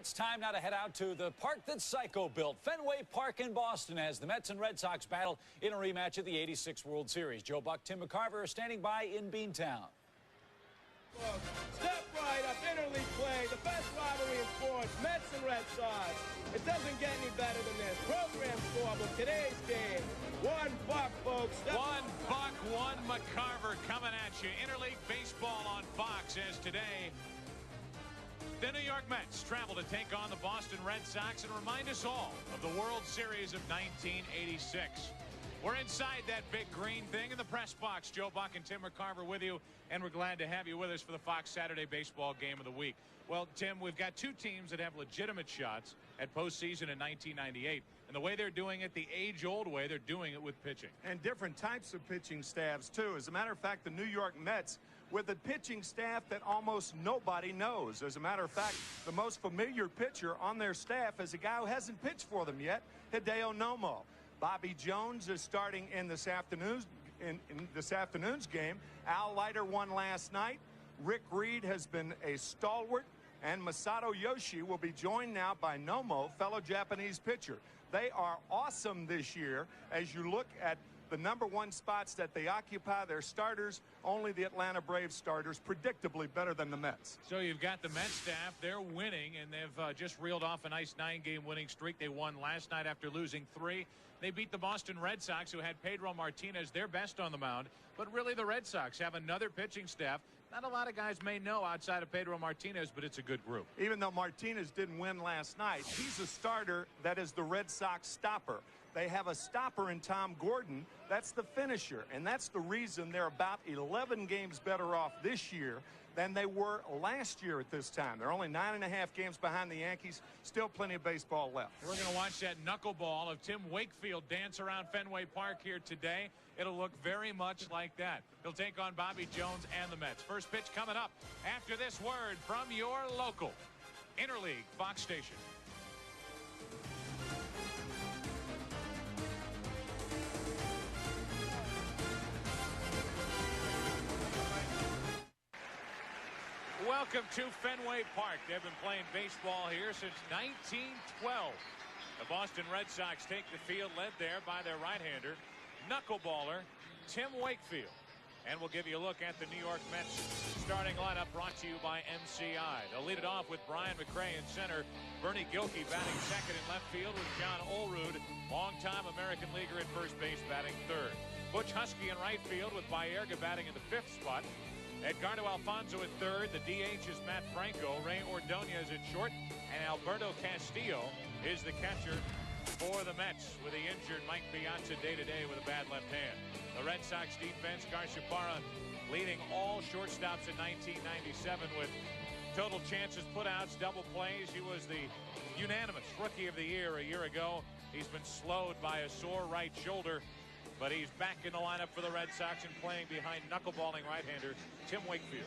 It's time now to head out to the park that Psycho built, Fenway Park in Boston, as the Mets and Red Sox battle in a rematch of the '86 World Series. Joe Buck, Tim McCarver are standing by in Beantown. Step right up, interleague play, the best rivalry in sports, Mets and Red Sox. It doesn't get any better than this. Program scorebook, today's game, $1, folks. $1, McCarver coming at you. Interleague baseball on Fox as today the New York Mets travel to take on the Boston Red Sox and remind us all of the World Series of 1986. We're inside that big green thing in the press box. Joe Buck and Tim McCarver with you, and we're glad to have you with us for the Fox Saturday Baseball Game of the Week. Well, Tim, we've got two teams that have legitimate shots at postseason in 1998. And the way they're doing it, the age-old way, they're doing it with pitching. And different types of pitching staffs, too. As a matter of fact, the New York Mets with a pitching staff that almost nobody knows. As a matter of fact, the most familiar pitcher on their staff is a guy who hasn't pitched for them yet, Hideo Nomo. Bobby Jones is starting in this afternoon's game. Al Leiter won last night. Rick Reed has been a stalwart, and Masato Yoshi will be joined now by Nomo, fellow Japanese pitcher. They are awesome this year. As you look at the #1 spots that they occupy, their starters, only the Atlanta Braves starters, predictably better than the Mets. So you've got the Mets staff, they're winning, and they've just reeled off a nice 9-game winning streak. They won last night after losing 3. They beat the Boston Red Sox, who had Pedro Martinez their best on the mound. But really, the Red Sox have another pitching staff. Not a lot of guys may know outside of Pedro Martinez, but it's a good group. Even though Martinez didn't win last night, he's a starter that is the Red Sox stopper. They have a stopper in Tom Gordon. That's the finisher, and that's the reason they're about 11 games better off this year than they were last year at this time. They're only 9.5 games behind the Yankees. Still plenty of baseball left. We're going to watch that knuckleball of Tim Wakefield dance around Fenway Park here today. It'll look very much like that. He'll take on Bobby Jones and the Mets. First pitch coming up after this word from your local Interleague Fox station. Welcome to Fenway Park. They've been playing baseball here since 1912. The Boston Red Sox take the field, led there by their right-hander, knuckleballer Tim Wakefield. And we'll give you a look at the New York Mets starting lineup, brought to you by MCI. They'll lead it off with Brian McRae in center, Bernie Gilkey batting second in left field with John Olerud, longtime American leaguer at first base, batting third. Butch Husky in right field with Baerga batting in the 5th spot. Edgardo Alfonso at third. The DH is Matt Franco. Ray Ordonez at short. And Alberto Castillo is the catcher for the Mets, with the injured Mike Piazza day-to-day with a bad left hand. The Red Sox defense, Garciaparra leading all shortstops in 1997 with total chances, putouts, double plays. He was the unanimous Rookie of the Year a year ago. He's been slowed by a sore right shoulder, but he's back in the lineup for the Red Sox and playing behind knuckleballing right-hander Tim Wakefield.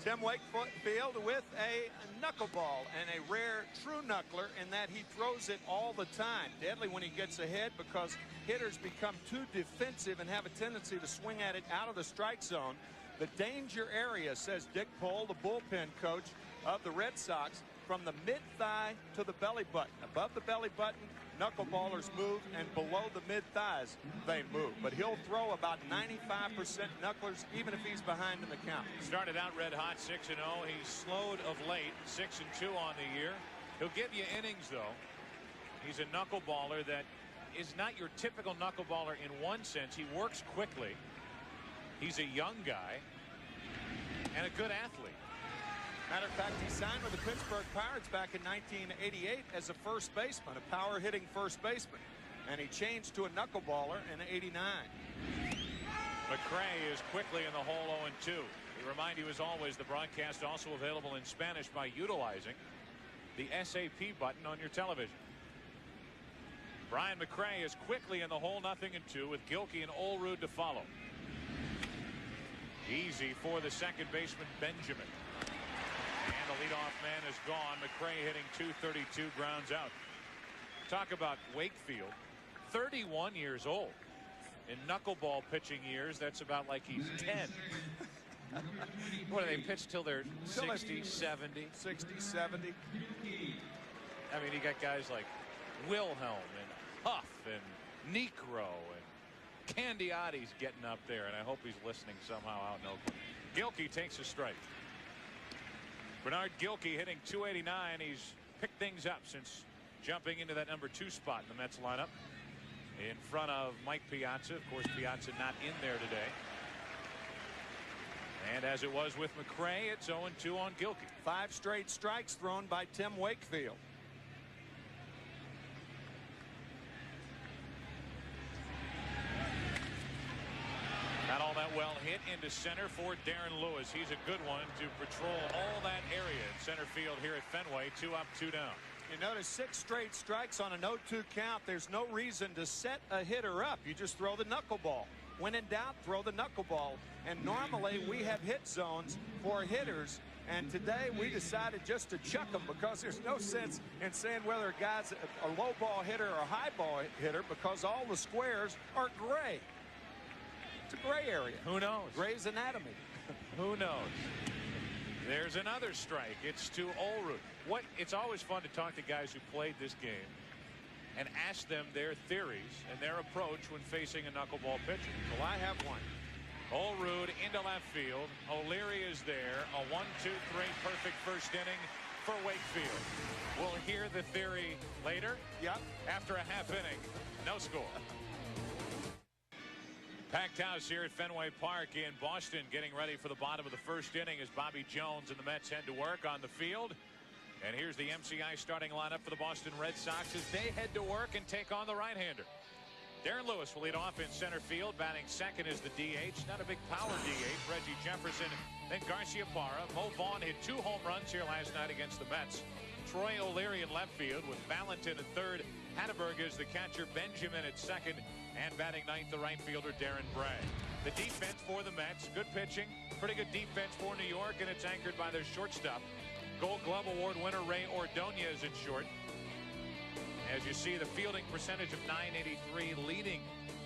Tim Wakefield with a knuckleball, and a rare true knuckler in that he throws it all the time. Deadly when he gets ahead because hitters become too defensive and have a tendency to swing at it out of the strike zone. The danger area, says Dick Pohl, the bullpen coach of the Red Sox, from the mid-thigh to the belly button. Above the belly button, knuckleballers move, and below the mid-thighs, they move. But he'll throw about 95% knucklers, even if he's behind in the count. Started out red hot, 6-0. He's slowed of late, 6-2 on the year. He'll give you innings, though. He's a knuckleballer that is not your typical knuckleballer in one sense. He works quickly. He's a young guy and a good athlete. Matter of fact, he signed with the Pittsburgh Pirates back in 1988 as a first baseman, a power-hitting first baseman. And he changed to a knuckleballer in '89. McRae is quickly in the hole 0-2. We remind you, as always, the broadcast also available in Spanish by utilizing the SAP button on your television. Brian McRae is quickly in the hole, 0-2, with Gilkey and Olerud to follow. Easy for the second baseman, Benjamin. And the leadoff man is gone. McRae hitting .232, grounds out. Talk about Wakefield, 31 years old. In knuckleball pitching years, that's about like he's 10. What do they pitch till they're 60, 70? 60, 70. I mean, you got guys like Wilhelm and Huff and Necro and Candiotti's getting up there, and I hope he's listening somehow out in Oakland. Gilkey takes a strike. Bernard Gilkey hitting .289. He's picked things up since jumping into that number 2 spot in the Mets lineup in front of Mike Piazza. Of course, Piazza not in there today. And as it was with McRae, it's 0-2 on Gilkey. 5 straight strikes thrown by Tim Wakefield. Not all that well hit into center for Darren Lewis. He's a good one to patrol all that area in center field here at Fenway. 2 up, 2 down. You notice 6 straight strikes on a 0-2 count. There's no reason to set a hitter up. You just throw the knuckleball. When in doubt, throw the knuckleball. And normally we have hit zones for hitters. And today we decided just to chuck them because there's no sense in saying whether a guy's a low ball hitter or a high ball hitter because all the squares are gray. It's a gray area. Who knows? Gray's anatomy. Who knows? There's another strike. It's to Olrud. It's always fun to talk to guys who played this game and ask them their theories and their approach when facing a knuckleball pitcher. Well, I have one. Olrud into left field. O'Leary is there. A 1-2-3 perfect first inning for Wakefield. We'll hear the theory later. Yep. After a half inning. No score. Packed house here at Fenway Park in Boston, getting ready for the bottom of the first inning as Bobby Jones and the Mets head to work on the field. And here's the MCI starting lineup for the Boston Red Sox as they head to work and take on the right-hander. Darren Lewis will lead off in center field. Batting second is the DH. Not a big power DH. Reggie Jefferson, then Garciaparra. Mo Vaughn hit 2 home runs here last night against the Mets. Troy O'Leary in left field with Valentin at third. Hatteberg is the catcher. Benjamin at second. And batting ninth, the right fielder, Darren Bragg. The defense for the Mets, good pitching, pretty good defense for New York, and it's anchored by their shortstop. Gold Glove Award winner Ray Ordonez at short. As you see, the fielding percentage of .983, leading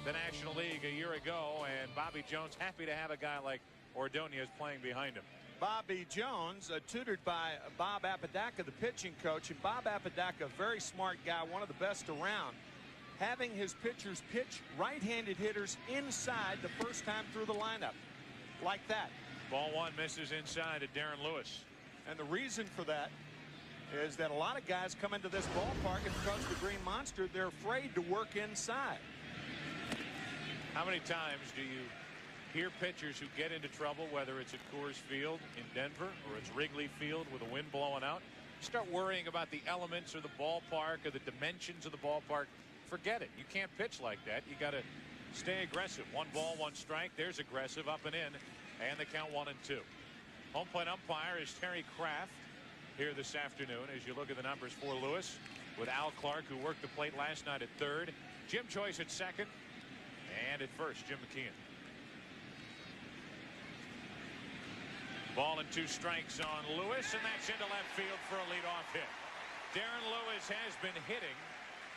the National League a year ago, and Bobby Jones happy to have a guy like Ordonez playing behind him. Bobby Jones, tutored by Bob Apodaca, the pitching coach, and Bob Apodaca, a very smart guy, one of the best around. Having his pitchers pitch right-handed hitters inside the first time through the lineup. Like that. Ball 1 misses inside to Darren Lewis. And the reason for that is that a lot of guys come into this ballpark and because of the Green Monster, they're afraid to work inside. How many times do you hear pitchers who get into trouble, whether it's at Coors Field in Denver or it's Wrigley Field with the wind blowing out, start worrying about the elements or the ballpark or the dimensions of the ballpark? Forget it. You can't pitch like that. You got to stay aggressive. 1 ball, 1 strike. There's aggressive, up and in, and the count 1-2. Home plate umpire is Terry Kraft here this afternoon as you look at the numbers for Lewis with Al Clark, who worked the plate last night at third, Jim Choice at second, and at first Jim McKeon. Ball and 2 strikes on Lewis, and that's into left field for a leadoff hit. Darren Lewis has been hitting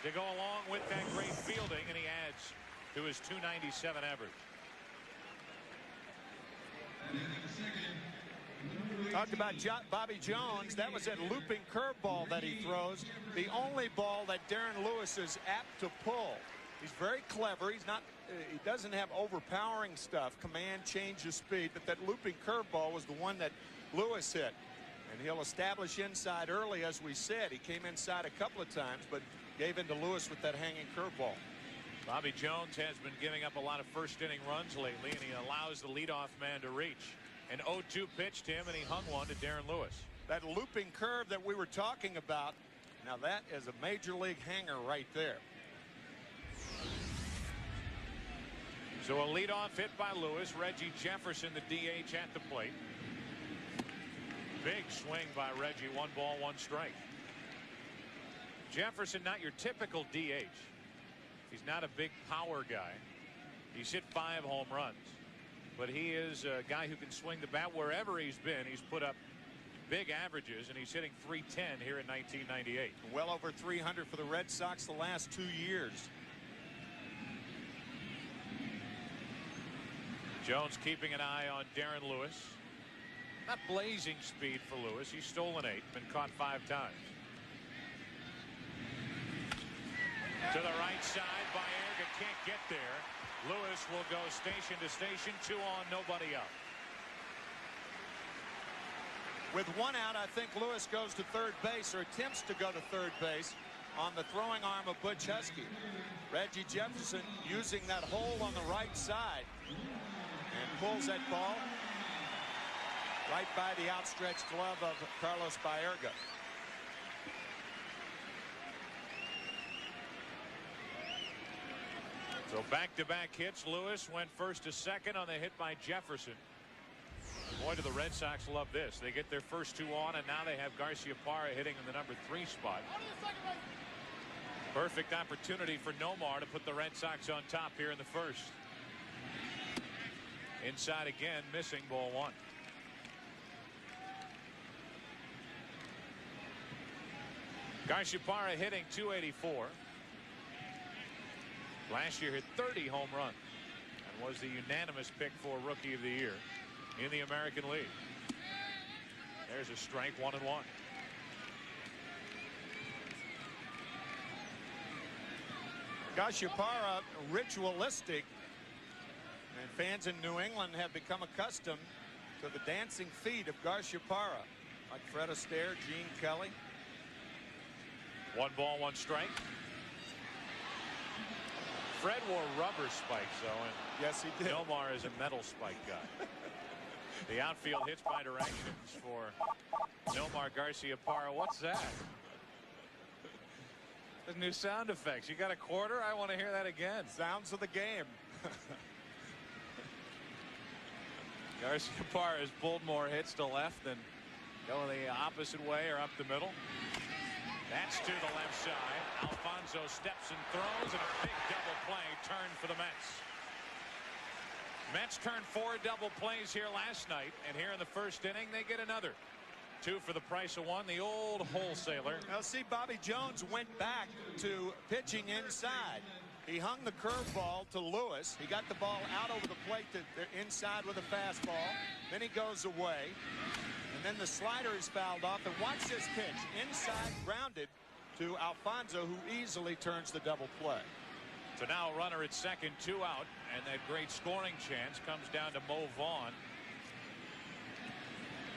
to go along with that great fielding, and he adds to his .297 average. Talked about Bobby Jones. That was that looping curveball that he throws. The only ball that Darren Lewis is apt to pull. He's very clever. He's not. He doesn't have overpowering stuff. Command, change of speed. But that looping curveball was the one that Lewis hit. And he'll establish inside early, as we said. He came inside a couple of times, but gave in to Lewis with that hanging curveball. Bobby Jones has been giving up a lot of first inning runs lately, and he allows the leadoff man to reach. An 0-2 pitch to him, and he hung one to Darren Lewis. That looping curve that we were talking about, now that is a major league hanger right there. So a leadoff hit by Lewis. Reggie Jefferson, the DH, at the plate. Big swing by Reggie. 1 ball, 1 strike. Jefferson, not your typical DH. He's not a big power guy. He's hit 5 home runs. But he is a guy who can swing the bat wherever he's been. He's put up big averages, and he's hitting .310 here in 1998. Well over 300 for the Red Sox the last 2 years. Jones keeping an eye on Darren Lewis. Not blazing speed for Lewis. He's stolen 8, been caught 5 times. To the right side, Baerga can't get there. Lewis will go station to station, 2 on, nobody out. With 1 out, I think Lewis goes to third base, or attempts to go to third base, on the throwing arm of Butch Husky. Reggie Jefferson using that hole on the right side and pulls that ball right by the outstretched glove of Carlos Baerga. So back-to-back hits. Lewis went first to second on the hit by Jefferson. Boy, do the Red Sox love this. They get their first 2 on, and now they have Garciaparra hitting in the number 3 spot. Perfect opportunity for Nomar to put the Red Sox on top here in the first. Inside again, missing, ball 1. Garciaparra hitting .284. Last year hit 30 home runs and was the unanimous pick for Rookie of the Year in the American League. There's a strike, 1-1. Garciaparra, ritualistic, and fans in New England have become accustomed to the dancing feet of Garciaparra, like Fred Astaire, Gene Kelly. 1 ball, 1 strike. Fred wore rubber spikes, though, and yes, he did. Nomar is a metal spike guy. The outfield hits by directions for Nomar Garciaparra. What's that? There's new sound effects. You got a quarter? I want to hear that again. Sounds of the game. Garciaparra has pulled more hits to left than going the opposite way or up the middle. That's to the left side. Alfonso steps and throws, and a big double play turned for the Mets. Mets turned 4 double plays here last night, and here in the first inning they get another. 2 for the price of 1. The old wholesaler. Now see, Bobby Jones went back to pitching inside. He hung the curveball to Lewis. He got the ball out over the plate to inside with a fastball. Then he goes away. And then the slider is fouled off. And watch this pitch. Inside, grounded to Alfonso, who easily turns the double play. So now a runner at second, 2 out. And that great scoring chance comes down to Mo Vaughn.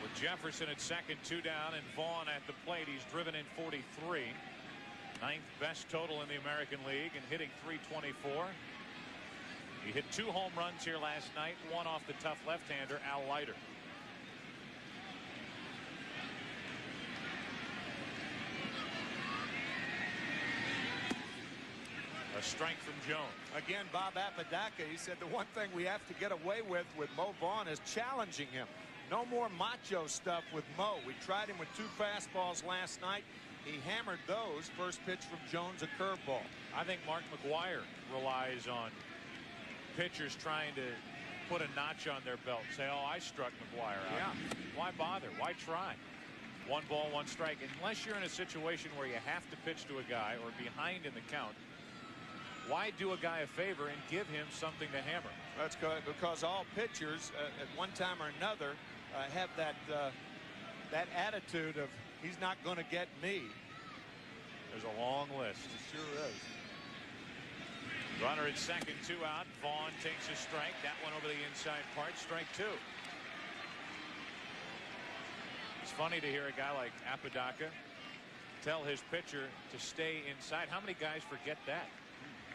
With Jefferson at second, 2 down, and Vaughn at the plate. He's driven in 43. 9th best total in the American League and hitting .324. He hit 2 home runs here last night, 1 off the tough left-hander, Al Leiter. A strike from Jones. Again, Bob Apodaca, he said the one thing we have to get away with Mo Vaughn is challenging him. No more macho stuff with Mo. We tried him with 2 fastballs last night. He hammered those. First pitch from Jones, a curveball. I think Mark McGwire relies on pitchers trying to put a notch on their belt. Say, oh, I struck McGwire out. Yeah. Why bother? Why try? 1 ball, 1 strike. Unless you're in a situation where you have to pitch to a guy or behind in the count, why do a guy a favor and give him something to hammer? That's good, because all pitchers at one time or another have that attitude of he's not going to get me. There's a long list. It sure is. Runner at second, 2 out. Vaughn takes a strike. That one over the inside part. Strike 2. It's funny to hear a guy like Apodaca tell his pitcher to stay inside. How many guys forget that?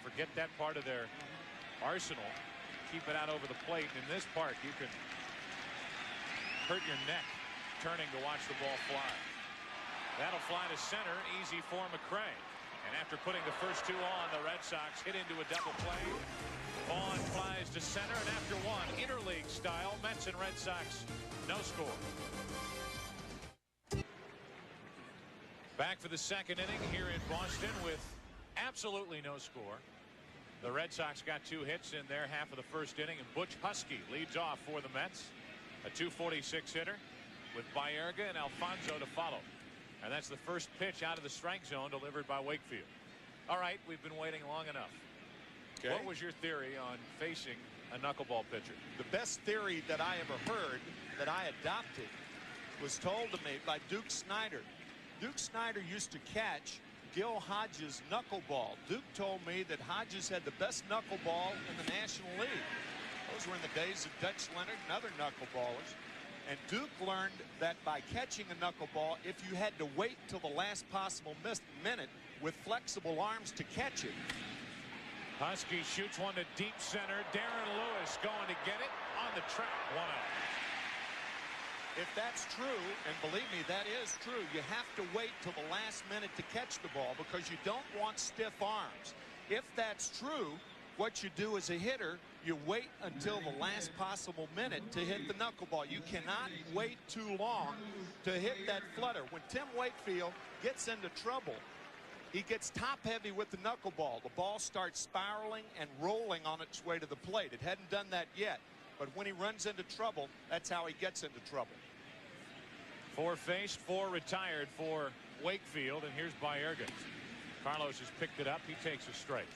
Forget that part of their arsenal. Keep it out over the plate. In this park, you can hurt your neck turning to watch the ball fly. That'll fly to center. Easy for McRae. And after putting the first 2 on, the Red Sox hit into a double play. Vaughn flies to center, and after 1, interleague style, Mets and Red Sox, no score. Back for the second inning here in Boston with absolutely no score. The Red Sox got 2 hits in their half of the first inning, and Butch Husky leads off for the Mets. A .246 hitter with Baerga and Alfonso to follow. And that's the first pitch out of the strike zone delivered by Wakefield. All right, we've been waiting long enough. Okay. What was your theory on facing a knuckleball pitcher? The best theory that I ever heard, that I adopted, was told to me by Duke Snider. Duke Snider used to catch Gil Hodges' knuckleball. Duke told me that Hodges had the best knuckleball in the National League. Those were in the days of Dutch Leonard and other knuckleballers. And Duke learned that by catching a knuckleball, if you had to wait till the last possible minute with flexible arms to catch it. Husky shoots one to deep center. Darren Lewis going to get it on the track. 1 out. If that's true, and believe me, that is true, you have to wait till the last minute to catch the ball because you don't want stiff arms. If that's true, what you do as a hitter, you wait until the last possible minute to hit the knuckleball. You cannot wait too long to hit that flutter. When Tim Wakefield gets into trouble, he gets top heavy with the knuckleball. The ball starts spiraling and rolling on its way to the plate. It hadn't done that yet, but when he runs into trouble, that's how he gets into trouble. 4 faced, 4 retired for Wakefield, and here's Baerga. Carlos has picked it up. He takes a strike.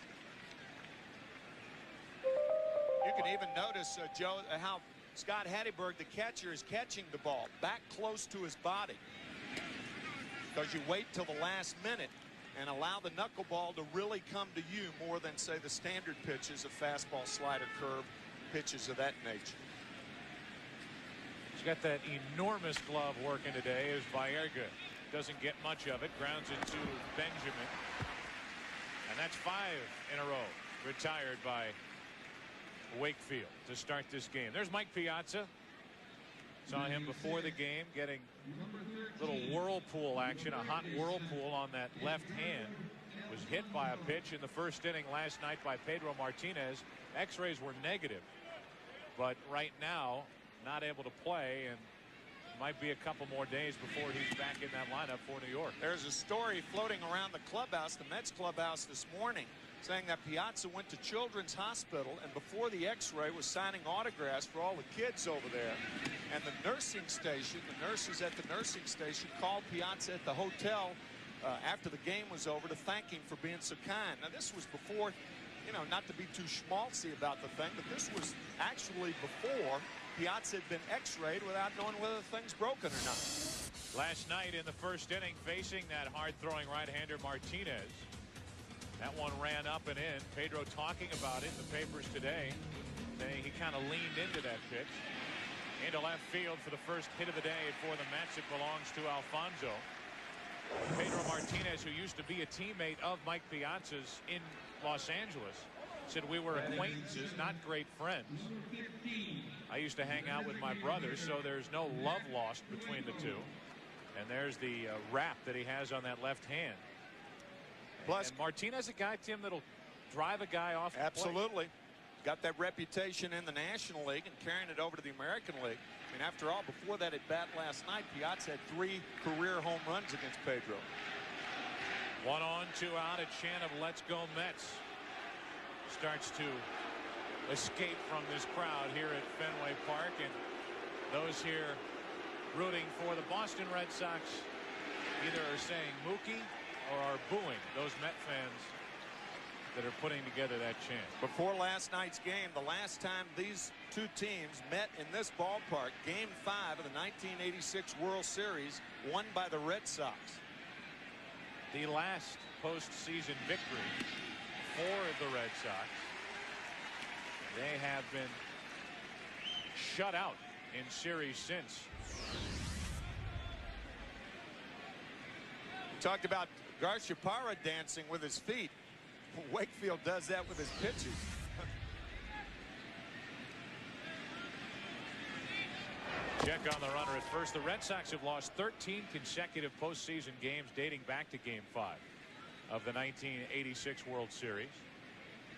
You can even notice, Joe, how Scott Hatteberg, the catcher, is catching the ball back close to his body. Because you wait till the last minute and allow the knuckleball to really come to you more than, say, the standard pitches of fastball, slider, curve, pitches of that nature. He's got that enormous glove working today as Baerga doesn't get much of it. Grounds into Benjamin. And that's 5 in a row retired by Wakefield to start this game. There's Mike Piazza. Saw him before the game getting a little whirlpool action, a hot whirlpool on that left hand. Was hit by a pitch in the first inning last night by Pedro Martinez. X-rays were negative, but right now not able to play, and might be a couple more days before he's back in that lineup for New York. There's a story floating around the clubhouse, the Mets clubhouse this morning, saying that Piazza went to Children's Hospital and before the x-ray was signing autographs for all the kids over there. And the nursing station, the nurses at the nursing station called Piazza at the hotel after the game was over to thank him for being so kind. Now this was before, you know, not to be too schmaltzy about the thing, but this was actually before Piazza had been x-rayed without knowing whether the thing's broken or not. Last night in the first inning, facing that hard-throwing right-hander Martinez. That one ran up and in. Pedro talking about it in the papers today, saying he kind of leaned into that pitch. Into left field for the first hit of the day for the Mets. It belongs to Alfonso. Pedro Martinez, who used to be a teammate of Mike Piazza's in Los Angeles, said we were acquaintances, not great friends. I used to hang out with my brother, so there's no love lost between the two. And there's the wrap that he has on that left hand. Plus, and Martinez, a guy, Tim, that'll drive a guy off the absolutely plate. Got that reputation in the National League and carrying it over to the American League. I mean, after all, before that at bat last night, Piazza had 3 career home runs against Pedro. 1 on, 2 out. A chant of "Let's Go Mets" starts to escape from this crowd here at Fenway Park, and those here rooting for the Boston Red Sox either are saying Mookie or are booing those Met fans that are putting together that chant. Before last night's game, the last time these two teams met in this ballpark, Game 5 of the 1986 World Series, won by the Red Sox. The last postseason victory for the Red Sox. They have been shut out in series since. We talked about Garciaparra dancing with his feet. Wakefield does that with his pitches. Check on the runner at first. The Red Sox have lost 13 consecutive postseason games dating back to Game 5 of the 1986 World Series.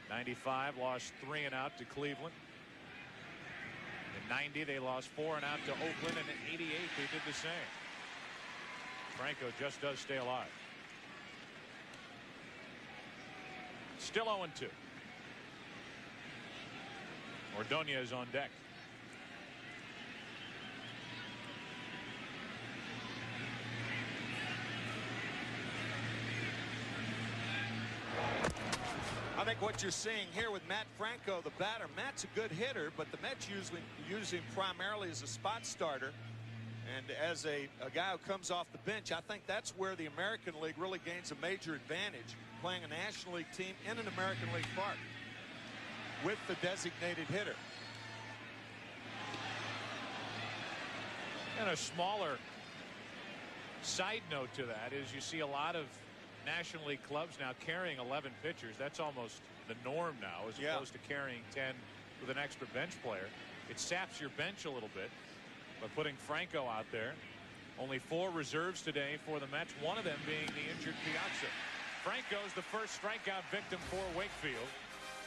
95 lost 3 and out to Cleveland. In 90 they lost 4 and out to Oakland, and in 88 they did the same. Franco just does stay alive. Still 0-2. Ordonez on deck. I think what you're seeing here with Matt Franco, the batter, Matt's a good hitter, but the Mets usually use him primarily as a spot starter. And as a guy who comes off the bench, I think that's where the American League really gains a major advantage, playing a National League team in an American League park with the designated hitter. And a smaller side note to that is you see a lot of National League clubs now carrying 11 pitchers. That's almost the norm now, as opposed to carrying 10 with an extra bench player. It saps your bench a little bit by putting Franco out there. Only 4 reserves today for the Mets, one of them being the injured Piazza. Franco's the first strikeout victim for Wakefield.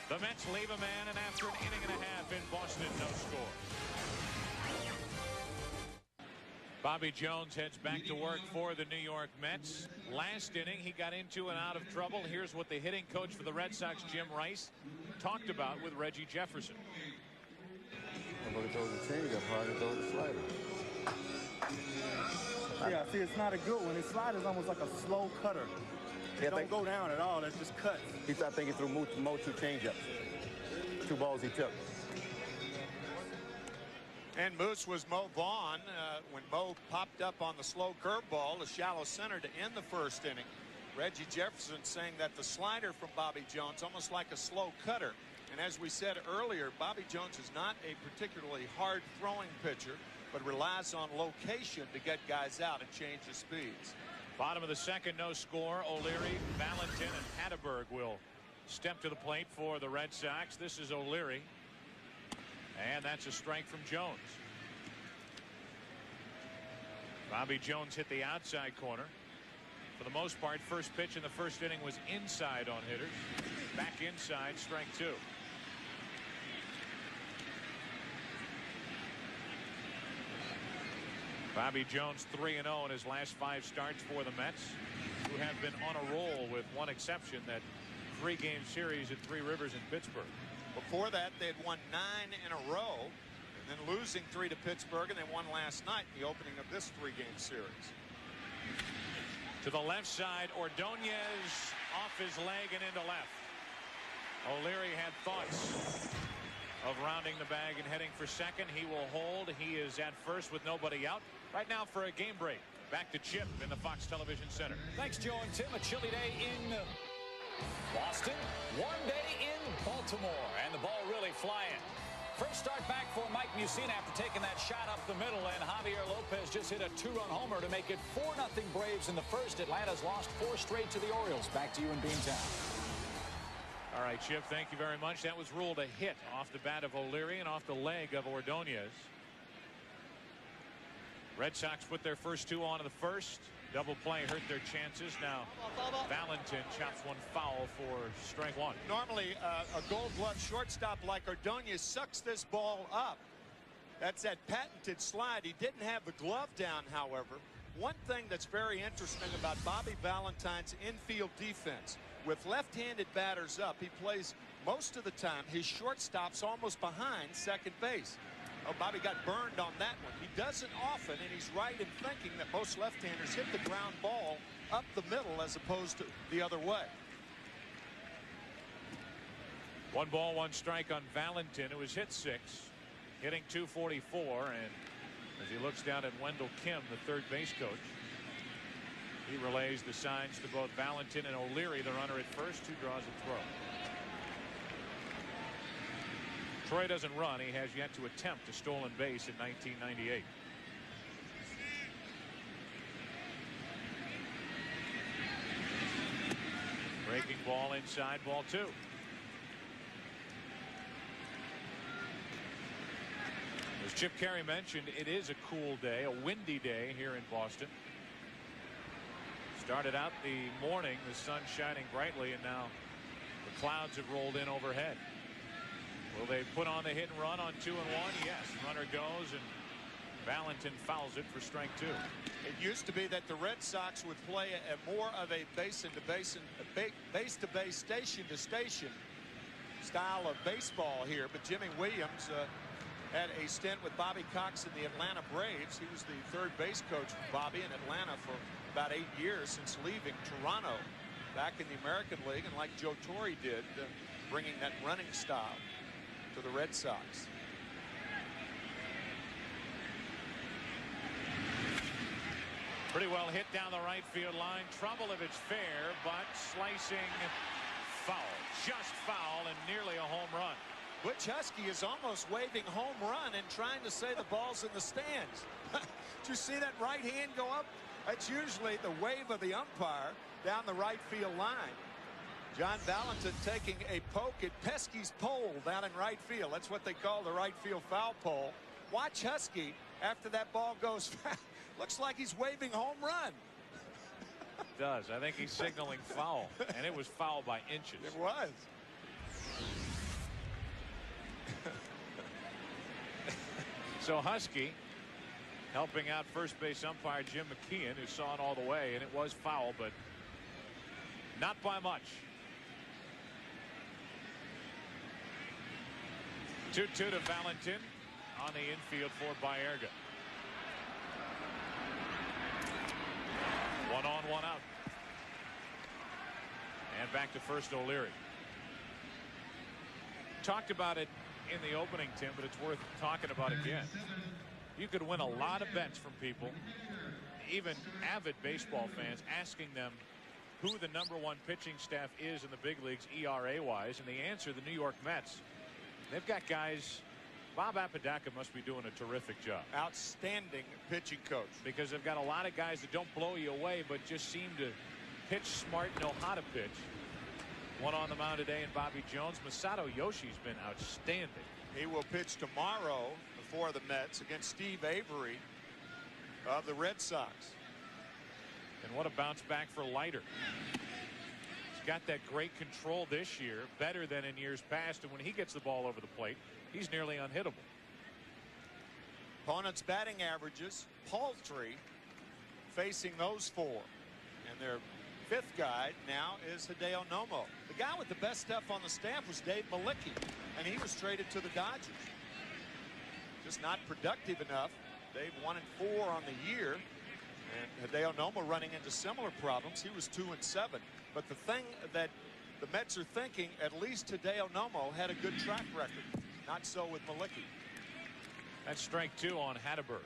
The Mets leave a man, and after an inning and a half in Boston, no score. Bobby Jones heads back to work for the New York Mets. Last inning, he got into and out of trouble. Here's what the hitting coach for the Red Sox, Jim Rice, talked about with Reggie Jefferson. I'm going to throw the changeup hard and throw the slider. Yeah, see, it's not a good one. His slider's almost like a slow cutter. It don't go down at all. It's just cuts. I think he threw Mo 2 changeups. 2 balls he took. And Moose was Mo Vaughn when Mo popped up on the slow curveball, a shallow center to end the first inning. Reggie Jefferson saying that the slider from Bobby Jones almost like a slow cutter. And as we said earlier, Bobby Jones is not a particularly hard throwing pitcher, but relies on location to get guys out and change the speeds. Bottom of the second, no score. O'Leary, Valentin, and Hatteberg will step to the plate for the Red Sox. This is O'Leary. And that's a strike from Jones. Bobby Jones hit the outside corner. For the most part, first pitch in the first inning was inside on hitters. Back inside, strike 2. Bobby Jones 3-0 in his last 5 starts for the Mets, who have been on a roll with one exception, that 3-game series at Three Rivers in Pittsburgh. Before that, they'd won 9 in a row, and then losing 3 to Pittsburgh, and they won last night in the opening of this 3-game series. To the left side, Ordonez off his leg and into left. O'Leary had thoughts of rounding the bag and heading for second. He will hold. He is at first with nobody out. Right now for a game break. Back to Chip in the Fox Television Center. Thanks, Joe and Tim. A chilly day in Boston, warm day in Baltimore, and the ball really flying. First start back for Mike Mussina after taking that shot up the middle, and Javier Lopez just hit a 2-run homer to make it 4-0 Braves in the first. Atlanta's lost 4 straight to the Orioles. Back to you in Beantown. All right, Chip, thank you very much. That was ruled a hit off the bat of O'Leary and off the leg of Ordonez. Red Sox put their first 2 on in the first. Double play hurt their chances. Now Valentin chops one foul for strike 1. Normally a gold glove shortstop like Ordonez sucks this ball up. That's that patented slide. He didn't have the glove down, however. One thing that's very interesting about Bobby Valentin's infield defense, with left-handed batters up, he plays most of the time his shortstop's almost behind second base. Oh, Bobby got burned on that one. He doesn't often, and he's right in thinking that most left-handers hit the ground ball up the middle as opposed to the other way. 1 ball, 1 strike on Valentin, who was hit 6, hitting .244, and as he looks down at Wendell Kim, the third base coach, he relays the signs to both Valentin and O'Leary, the runner at first, who draws a throw. Troy doesn't run. He has yet to attempt a stolen base in 1998. Breaking ball inside, ball 2. As Chip Carey mentioned, it is a cool day, a windy day here in Boston. Started out the morning, the sun shining brightly, and now the clouds have rolled in overhead. Will they put on the hit and run on 2-1? Yes. Runner goes, and Valentin fouls it for strike 2. It used to be that the Red Sox would play more of a base-to-base, station-to-station style of baseball here. But Jimmy Williams had a stint with Bobby Cox in the Atlanta Braves. He was the third base coach for Bobby in Atlanta for about 8 years since leaving Toronto back in the American League, and like Joe Torre did, bringing that running style to the Red Sox. Pretty well hit down the right field line. Trouble if it's fair, but slicing foul. Just foul and nearly a home run. Butch Husky is almost waving home run and trying to say the ball's in the stands. Did you see that right hand go up? That's usually the wave of the umpire down the right field line. John Valentin taking a poke at Pesky's pole down in right field. That's what they call the right field foul pole. Watch Husky after that ball goes. Looks like he's waving home run. It does. I think he's signaling foul, and it was foul by inches. It was. So Husky helping out first base umpire Jim McKeon, who saw it all the way, and it was foul, but not by much. 2-2 to Valentin on the infield for Baerga. 1 on, 1 out. And back to first O'Leary. Talked about it in the opening, Tim, but it's worth talking about again. You could win a lot of bets from people, even avid baseball fans, asking them who the #1 pitching staff is in the big leagues ERA wise, and the answer, the New York Mets. They've got guys. Bob Apodaca must be doing a terrific job. Outstanding pitching coach. Because they've got a lot of guys that don't blow you away, but just seem to pitch smart, know how to pitch. One on the mound today, and Bobby Jones. Masato Yoshi's been outstanding. He will pitch tomorrow for the Mets against Steve Avery of the Red Sox. And what a bounce back for Leiter. He's got that great control this year, better than in years past, and when he gets the ball over the plate, he's nearly unhittable. Opponents' batting averages paltry facing those four. And their fifth guy now is Hideo Nomo. The guy with the best stuff on the staff was Dave Malicki, and he was traded to the Dodgers. Just not productive enough. Dave 1-4 on the year, and Hideo Nomo running into similar problems. He was 2-7. But the thing that the Mets are thinking, at least Hideo Nomo had a good track record. Not so with Malicki. That's strike 2 on Hatteberg,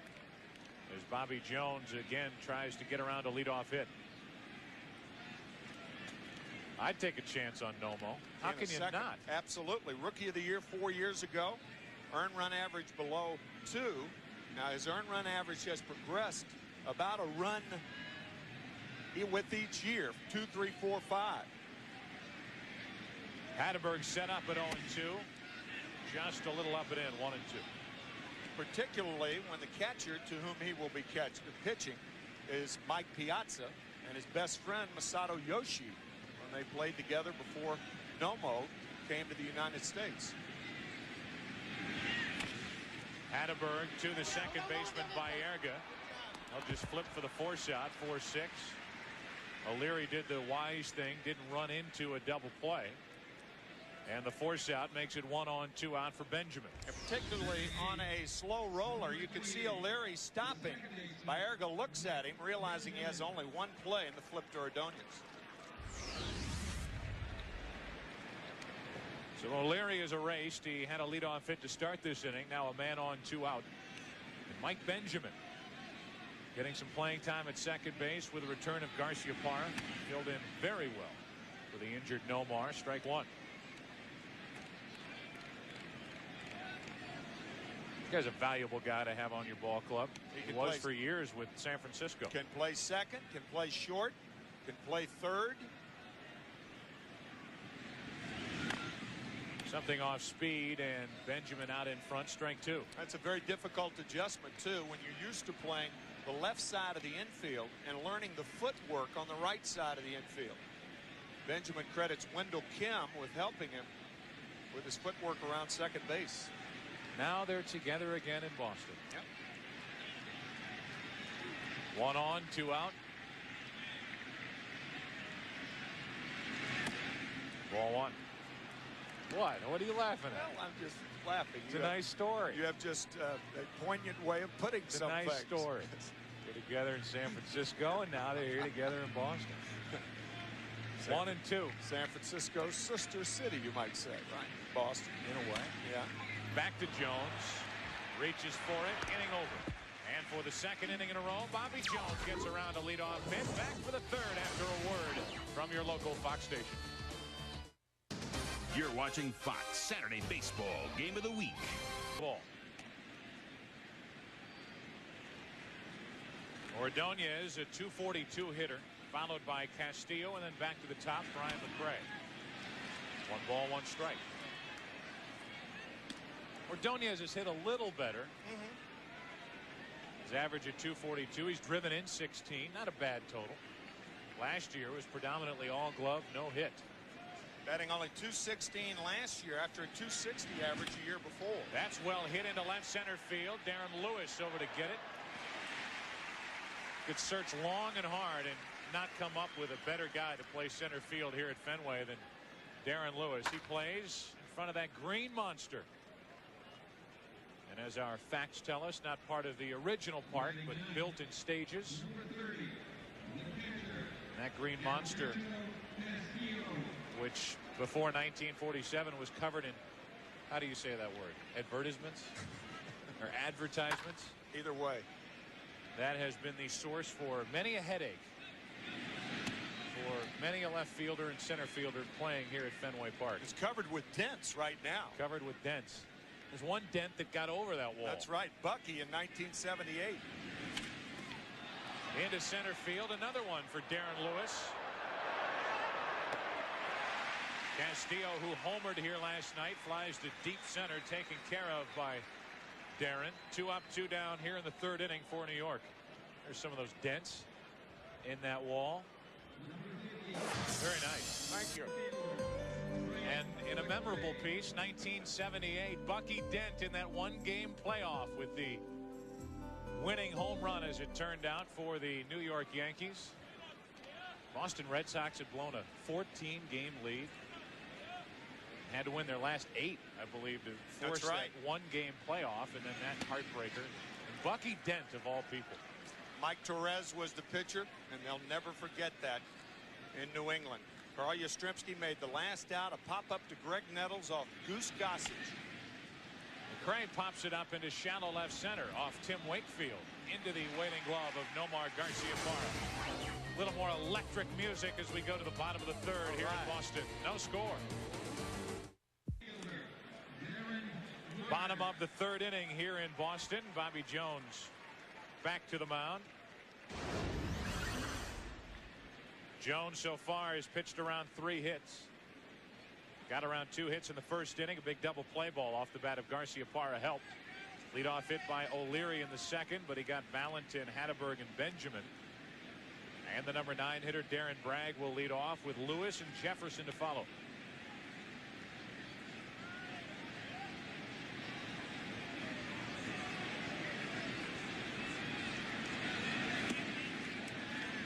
as Bobby Jones again tries to get around a leadoff hit. I'd take a chance on Nomo. How can you not? Absolutely. Rookie of the year 4 years ago. Earned run average below 2. Now his earned run average has progressed about a run with each year. 2, 3, 4, 5. Hatteberg set up at 0-2. Just a little up and in, 1-2. Particularly when the catcher to whom he will be pitching is Mike Piazza and his best friend Masato Yoshi, when they played together before Nomo came to the United States. Hatteberg to the second baseman Baerga. They'll just flip for the 4-shot, 4-6. O'Leary did the wise thing, didn't run into a double play. And the 4-shot makes it 1 on, 2 out for Benjamin. And particularly on a slow roller, you can see O'Leary stopping. Baerga looks at him, realizing he has only one play in the flip to Ordonez. So O'Leary is erased. He had a leadoff hit to start this inning. Now a man on, 2 out. And Mike Benjamin getting some playing time at second base with the return of Garcia Parra. Filled in very well for the injured Nomar. Strike 1. This guy's a valuable guy to have on your ball club. He was for years with San Francisco. Can play second, can play short, can play third. Something off speed, and Benjamin out in front. Strike 2. That's a very difficult adjustment too when you're used to playing the left side of the infield and learning the footwork on the right side of the infield. Benjamin credits Wendell Kim with helping him with his footwork around second base. Now they're together again in Boston. Yep. 1 on, 2 out. Ball 1. What are you laughing at? Well, I'm just laughing. It's a nice story. You have just a poignant way of putting it's some a nice things. story. They're together in San Francisco, and now they're here together in Boston. 1 and 2. San Francisco's sister city, you might say, right? Boston. In a way. Yeah. Back to Jones. Reaches for it. Inning over. And for the second inning in a row, Bobby Jones gets around to lead off hit. Back for the third after a word from your local Fox station. You're watching Fox Saturday Baseball Game of the Week. Ball. Ordonez, a .242 hitter, followed by Castillo, and then back to the top, Brian McRae. 1 ball, 1 strike. Ordonez has hit a little better. His average at .242. He's driven in 16. Not a bad total. Last year was predominantly all glove, no hit. Batting only .216 last year after a .260 average a year before. That's well hit into left center field. Darren Lewis over to get it. Could search long and hard and not come up with a better guy to play center field here at Fenway than Darren Lewis. He plays in front of that green monster. And as our facts tell us, not part of the original park, but built in stages. And that green monster, which before 1947 was covered in, how do you say that word? Advertisements? Or advertisements? Either way. That has been the source for many a headache for many a left fielder and center fielder playing here at Fenway Park. It's covered with dents right now. Covered with dents. There's one dent that got over that wall. That's right. Bucky in 1978. Into center field. Another one for Darren Lewis. Castillo, who homered here last night, flies to deep center, taken care of by Darren. 2 up, 2 down here in the third inning for New York. There's some of those dents in that wall. Very nice. Thank you. And in a memorable piece, 1978, Bucky Dent in that 1-game playoff with the winning home run, as it turned out, for the New York Yankees. Boston Red Sox had blown a 14-game lead. Had to win their last 8, I believe, to force that 1-game playoff, and then that heartbreaker. And Bucky Dent, of all people. Mike Torres was the pitcher, and they'll never forget that in New England. Carl Yastrzemski made the last out, a pop-up to Greg Nettles off Goose Gossage. McRae pops it up into shallow left center off Tim Wakefield into the waiting glove of Nomar Garciaparra. A little more electric music as we go to the bottom of the third here in Boston. No score. Bottom of the third inning here in Boston. Bobby Jones back to the mound. Jones so far has pitched around 3 hits. Got around 2 hits in the first inning. A big double play ball off the bat of Garciaparra helped. Leadoff hit by O'Leary in the second, but he got Valentin, Hatteberg, and Benjamin. And the number 9 hitter Darren Bragg will lead off with Lewis and Jefferson to follow.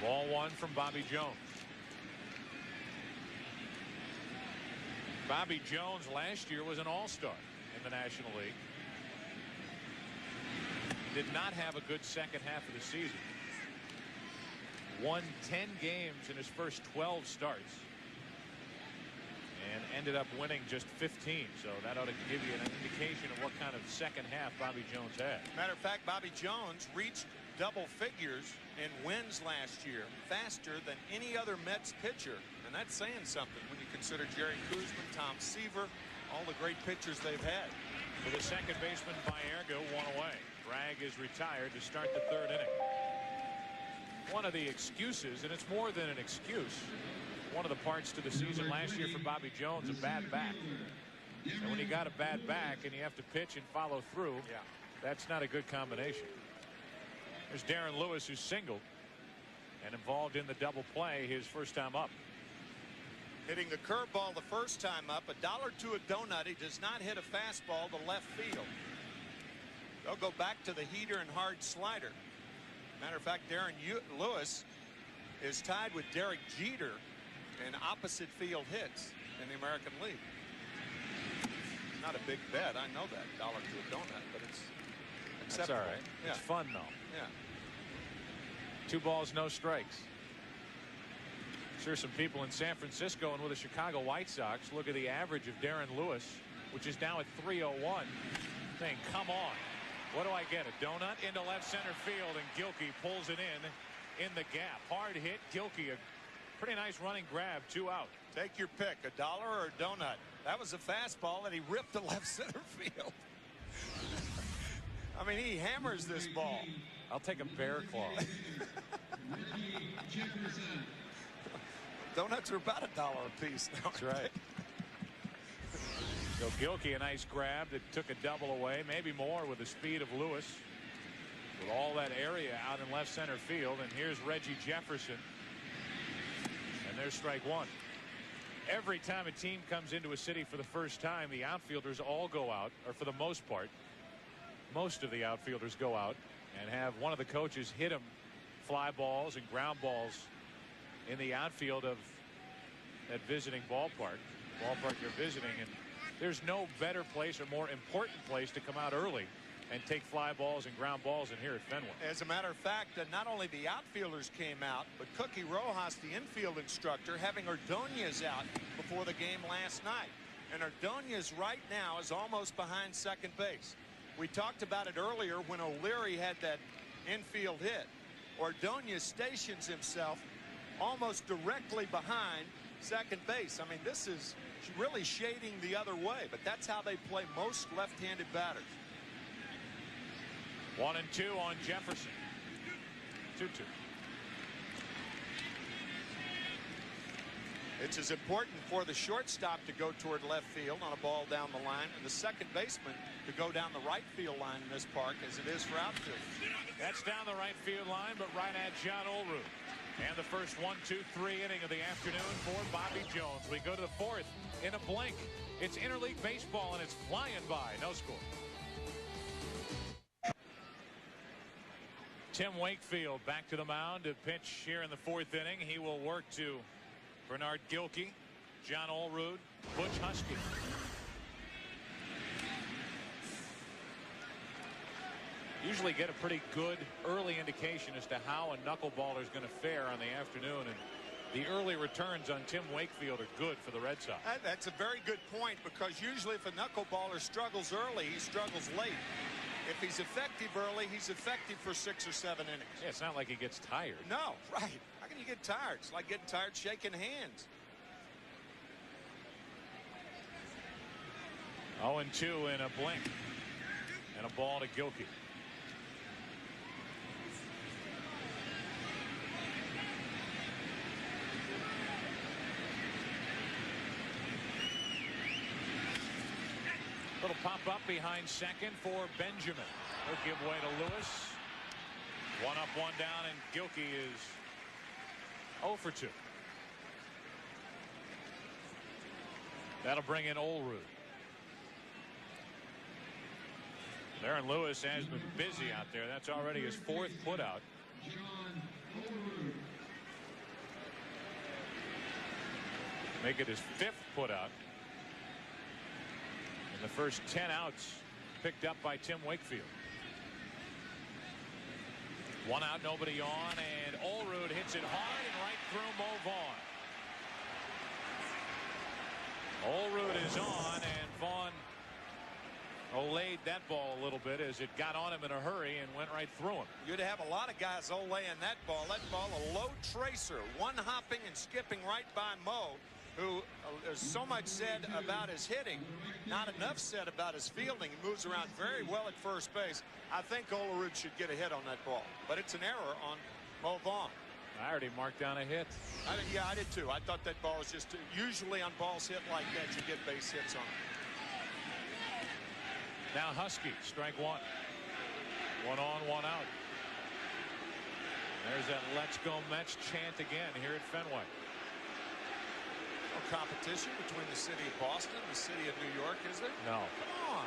Ball 1 from Bobby Jones. Bobby Jones last year was an all-star in the National League. Did not have a good second half of the season. Won 10 games in his first 12 starts. And ended up winning just 15. So that ought to give you an indication of what kind of second half Bobby Jones had. Matter of fact, Bobby Jones reached double figures in wins last year faster than any other Mets pitcher. And that's saying something when you consider Jerry Koosman, Tom Seaver, all the great pitchers they've had. For the second baseman, Baerga, 1 away. Bragg is retired to start the third inning. One of the excuses, and it's more than an excuse, one of the parts to the season last year for Bobby Jones, a bad back. And when you got a bad back and you have to pitch and follow through, that's not a good combination. There's Darren Lewis, who singled and involved in the double play his first time up. Hitting the curveball the first time up, $1 to a donut. He does not hit a fastball to left field. They'll go back to the heater and hard slider. Matter of fact, Darren Lewis is tied with Derek Jeter in opposite field hits in the American League. Not a big bet, I know that, $1 to a donut, but it's acceptable. That's all right. Yeah. It's fun, though. Yeah. 2 balls, no strikes. Sure, some people in San Francisco and with the Chicago White Sox look at the average of Darren Lewis, which is now at 301, saying, come on. What do I get? A donut into left center field, and Gilkey pulls it in the gap. Hard hit. Gilkey, a pretty nice running grab. 2 out. Take your pick, a dollar or a donut. That was a fastball, and he ripped the left center field. I mean, he hammers this ball. I'll take a bear claw. Donuts are about $1 a piece now. That's right. So Gilkey, a nice grab that took a double away, maybe more with the speed of Lewis. With all that area out in left center field. And here's Reggie Jefferson. And there's strike 1. Every time a team comes into a city for the first time, the outfielders all go out, or for the most part, most of the outfielders go out and have one of the coaches hit them fly balls and ground balls in the outfield of that visiting ballpark they're visiting. And there's no better place or more important place to come out early and take fly balls and ground balls in here at Fenway. As a matter of fact, not only the outfielders came out, but Cookie Rojas, the infield instructor, having Ordonez out before the game last night. And Ordonez right now is almost behind second base. We talked about it earlier when O'Leary had that infield hit. Ordonez stations himself almost directly behind second base. I mean, this is really shading the other way, but that's how they play most left-handed batters. 1 and 2 on Jefferson. 2-2. It's as important for the shortstop to go toward left field on a ball down the line, and the second baseman to go down the right field line in this park as it is for outfield. That's down the right field line, but right at John Olerud. And the first 1-2-3 inning of the afternoon for Bobby Jones. We go to the 4th in a blink. It's interleague baseball, and it's flying by. No score. Tim Wakefield back to the mound to pitch here in the 4th inning. He will work to Bernard Gilkey, John Olerud, Butch Husky. Usually get a pretty good early indication as to how a knuckleballer is going to fare on the afternoon, and the early returns on Tim Wakefield are good for the Red Sox. That's a very good point, because usually if a knuckleballer struggles early, he struggles late. If he's effective early, he's effective for 6 or 7 innings. Yeah, it's not like he gets tired. No, right. How can you get tired? It's like getting tired shaking hands. 0-2 in a blink. And a ball to Gilkey. Little pop up behind second for Benjamin. He'll give way to Lewis. 1 up, 1 down, and Gilkey is 0 for 2. That'll bring in Olerud. Darren Lewis has been busy out there. That's already his 4th putout. Make it his 5th putout. The first 10 outs picked up by Tim Wakefield. 1 out, nobody on, and Olerud hits it hard and right through Mo Vaughn. Olerud is on, and Vaughn olayed that ball a little bit as it got on him in a hurry and went right through him. You'd have a lot of guys olaying that ball. That ball, a low tracer, one hopping and skipping right by Mo, who there's so much said about his hitting, not enough said about his fielding. He moves around very well at first base. I think Olerud should get a hit on that ball, but it's an error on Mo Vaughn. I already marked down a hit. Yeah, I did too. I thought that ball was just usually on balls hit like that, you get base hits on it. Now Husky, strike 1. 1 on, 1 out. There's that "Let's Go Mets" chant again here at Fenway. No competition between the city of Boston and the city of New York, is there? No. Come on.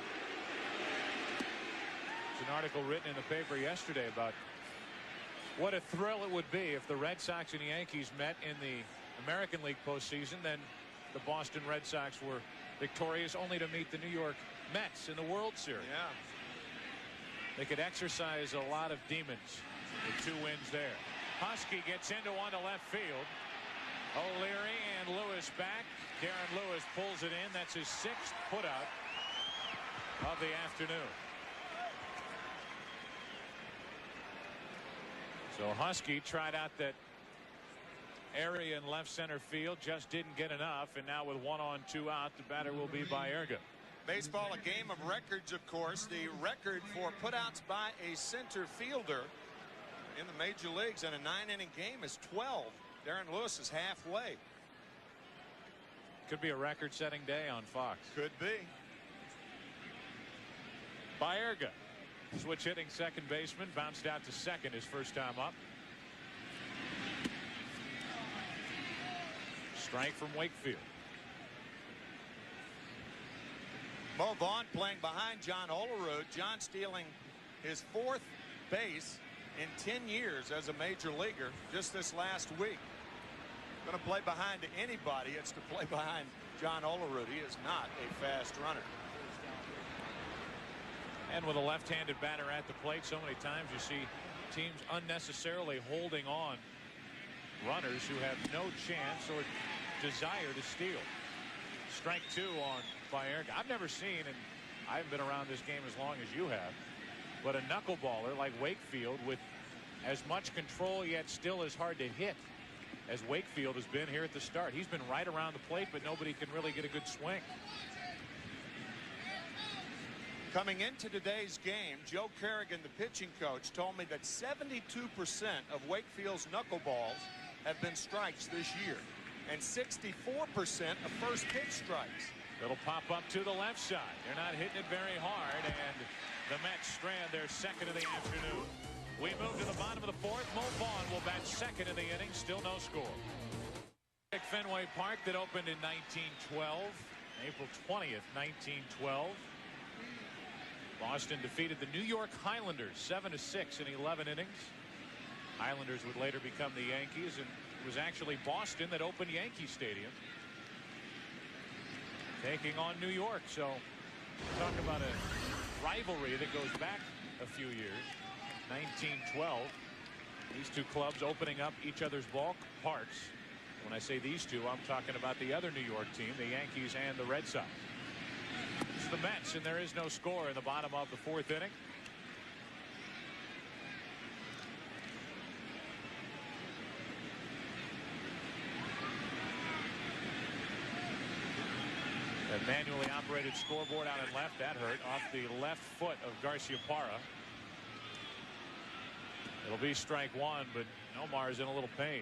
There's an article written in the paper yesterday about what a thrill it would be if the Red Sox and the Yankees met in the American League postseason. Then the Boston Red Sox were victorious, only to meet the New York Mets in the World Series. Yeah. They could exercise a lot of demons with 2 wins there. Husky gets into one to left field. O'Leary and Lewis back. Darren Lewis pulls it in. That's his 6th putout of the afternoon. So Husky tried out that area in left center field, just didn't get enough, and now with 1 on 2 out, the batter will be Baerga. Baseball, a game of records, of course. The record for putouts by a center fielder in the major leagues in a 9-inning game is 12. Darren Lewis is halfway. Could be a record-setting day on Fox. Could be. Baerga, switch hitting second baseman, bounced out to second his first time up. Strike from Wakefield. Mo Vaughn playing behind John Olerud. John stealing his 4th base in 10 years as a major leaguer just this last week. Going to play behind anybody, it's to play behind John Olerud. He is not a fast runner. And with a left-handed batter at the plate, so many times you see teams unnecessarily holding on runners who have no chance or desire to steal. Strike 2 on Baerga. I've never seen, and I haven't been around this game as long as you have, but a knuckleballer like Wakefield with as much control yet still as hard to hit as Wakefield has been here at the start. He's been right around the plate, but nobody can really get a good swing. Coming into today's game, Joe Kerrigan, the pitching coach, told me that 72% of Wakefield's knuckleballs have been strikes this year, and 64% of first pitch strikes. It'll pop up to the left side. They're not hitting it very hard, and the Mets strand their second of the afternoon. We move to the bottom of the 4th. Mo Vaughn will bat second in the inning. Still no score. Fenway Park that opened in 1912, April 20th, 1912. Boston defeated the New York Highlanders 7-6 in 11 innings. Highlanders would later become the Yankees, and it was actually Boston that opened Yankee Stadium, taking on New York. So talk about a rivalry that goes back a few years. 1912. These two clubs opening up each other's ballparks. When I say these two, I'm talking about the other New York team, the Yankees and the Red Sox. It's the Mets, and there is no score in the bottom of the 4th inning. A manually operated scoreboard out in left, that hurt, off the left foot of Garciaparra. It'll be strike 1, but Nomar is in a little pain.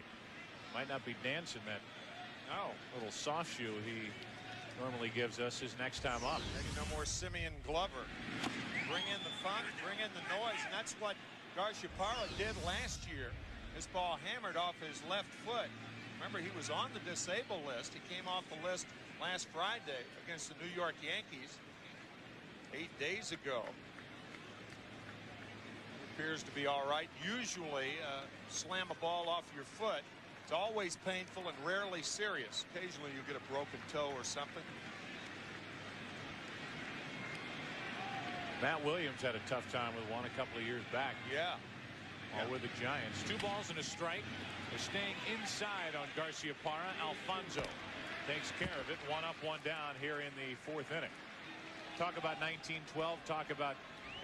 Might not be dancing that little soft shoe he normally gives us his next time up. Maybe no more Simeon Glover. Bring in the fun, bring in the noise, and that's what Garciaparra did last year. His ball hammered off his left foot. Remember, he was on the disabled list. He came off the list last Friday against the New York Yankees 8 days ago. Appears to be all right. Usually slam a ball off your foot, it's always painful and rarely serious. Occasionally you get a broken toe or something. Matt Williams had a tough time with one a couple of years back. Yeah. All with the Giants. 2 balls and a strike. They're staying inside on Garciaparra. Alfonso takes care of it. 1 up, 1 down here in the 4th inning. Talk about 1912. Talk about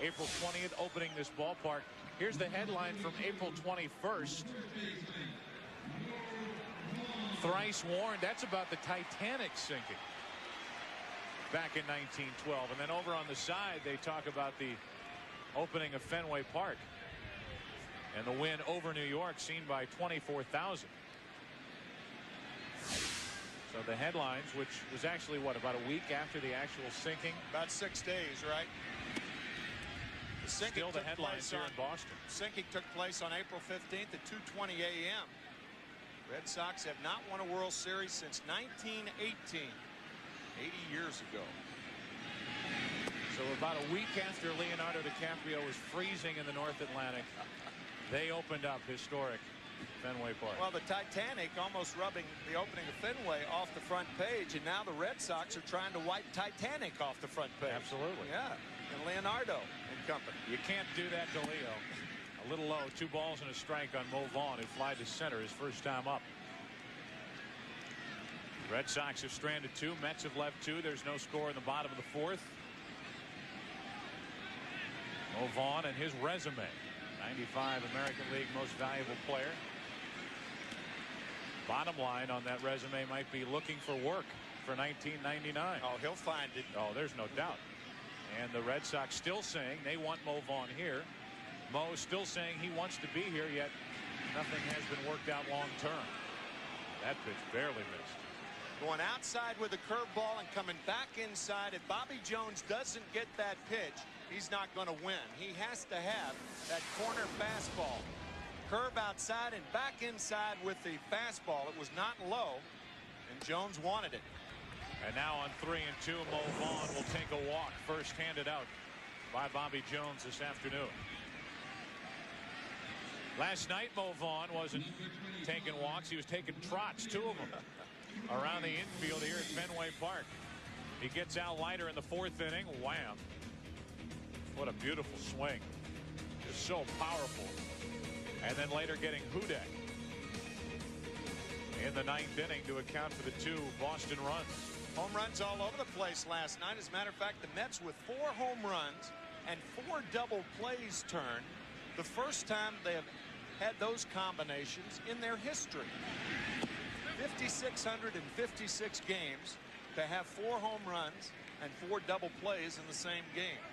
April 20th opening this ballpark. Here's the headline from April 21st. Thrice warned. That's about the Titanic sinking back in 1912. And then over on the side, they talk about the opening of Fenway Park and the win over New York, seen by 24,000. So the headlines, which was actually what, about a week after the actual sinking? About 6 days, right? The sinking Still the headlines here in Boston. Sinking took place on April 15th at 2:20 a.m. Red Sox have not won a World Series since 1918, 80 years ago. So about a week after Leonardo DiCaprio was freezing in the North Atlantic, they opened up historic Fenway Park. Well, the Titanic almost rubbing the opening of Fenway off the front page, and now the Red Sox are trying to wipe Titanic off the front page. Absolutely. Yeah, and Leonardo and company. You can't do that to Leo. A little low. 2 balls and a strike on Mo Vaughn, who flied to center his first time up. Red Sox have stranded 2. Mets have left 2. There's no score in the bottom of the 4th. Mo Vaughn and his resume. 95 American League Most Valuable Player. Bottom line on that resume might be looking for work for 1999. Oh, he'll find it. Oh, there's no doubt. And the Red Sox still saying they want Mo Vaughn here. Mo still saying he wants to be here, yet nothing has been worked out long term. That pitch barely missed. Going outside with a curveball and coming back inside. If Bobby Jones doesn't get that pitch, he's not going to win. He has to have that corner fastball. Curve outside and back inside with the fastball. It was not low, and Jones wanted it. And now on 3-2, Mo Vaughn will take a walk, first handed out by Bobby Jones this afternoon. Last night, Mo Vaughn wasn't taking walks. He was taking trots, 2 of them, around the infield here at Fenway Park. He gets out lighter in the 4th inning. Wham. What a beautiful swing. Just so powerful. And then later getting Hudek in the 9th inning to account for the 2 Boston runs. Home runs all over the place last night. As a matter of fact, the Mets with 4 home runs and 4 double plays turned. The first time they have had those combinations in their history. 5,656 games to have 4 home runs and 4 double plays in the same game.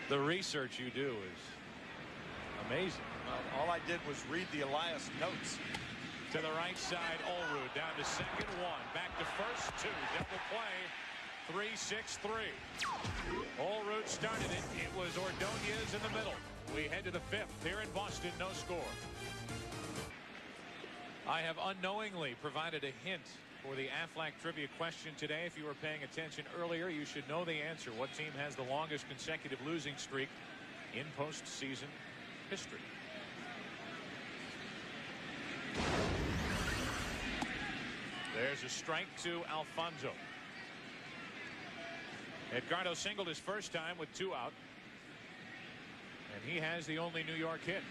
The research you do is amazing. Well, all I did was read the Elias notes. To the right side, Olrud down to second, 1. Back to first, 2. Double play, 3-6-3. Olrud started it. It was Ordonez in the middle. We head to the 5th here in Boston. No score. I have unknowingly provided a hint for the Aflac trivia question today. If you were paying attention earlier, you should know the answer. What team has the longest consecutive losing streak in postseason history? There's a strike to Alfonso. Edgardo singled his first time with 2 out. And he has the only New York hit.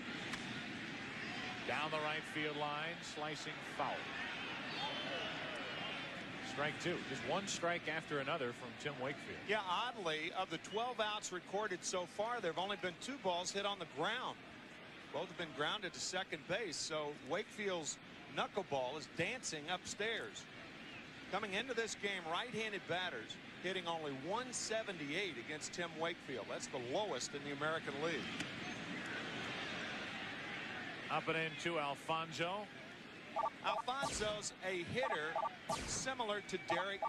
Down the right field line, slicing foul. Strike 2. Just 1 strike after another from Tim Wakefield. Yeah, oddly, of the 12 outs recorded so far, there have only been 2 balls hit on the ground. Both have been grounded to second base, so Wakefield's knuckleball is dancing upstairs. Coming into this game, right-handed batters hitting only 178 against Tim Wakefield. That's the lowest in the American League. Up and in to Alfonso. Alfonso's a hitter similar to Derek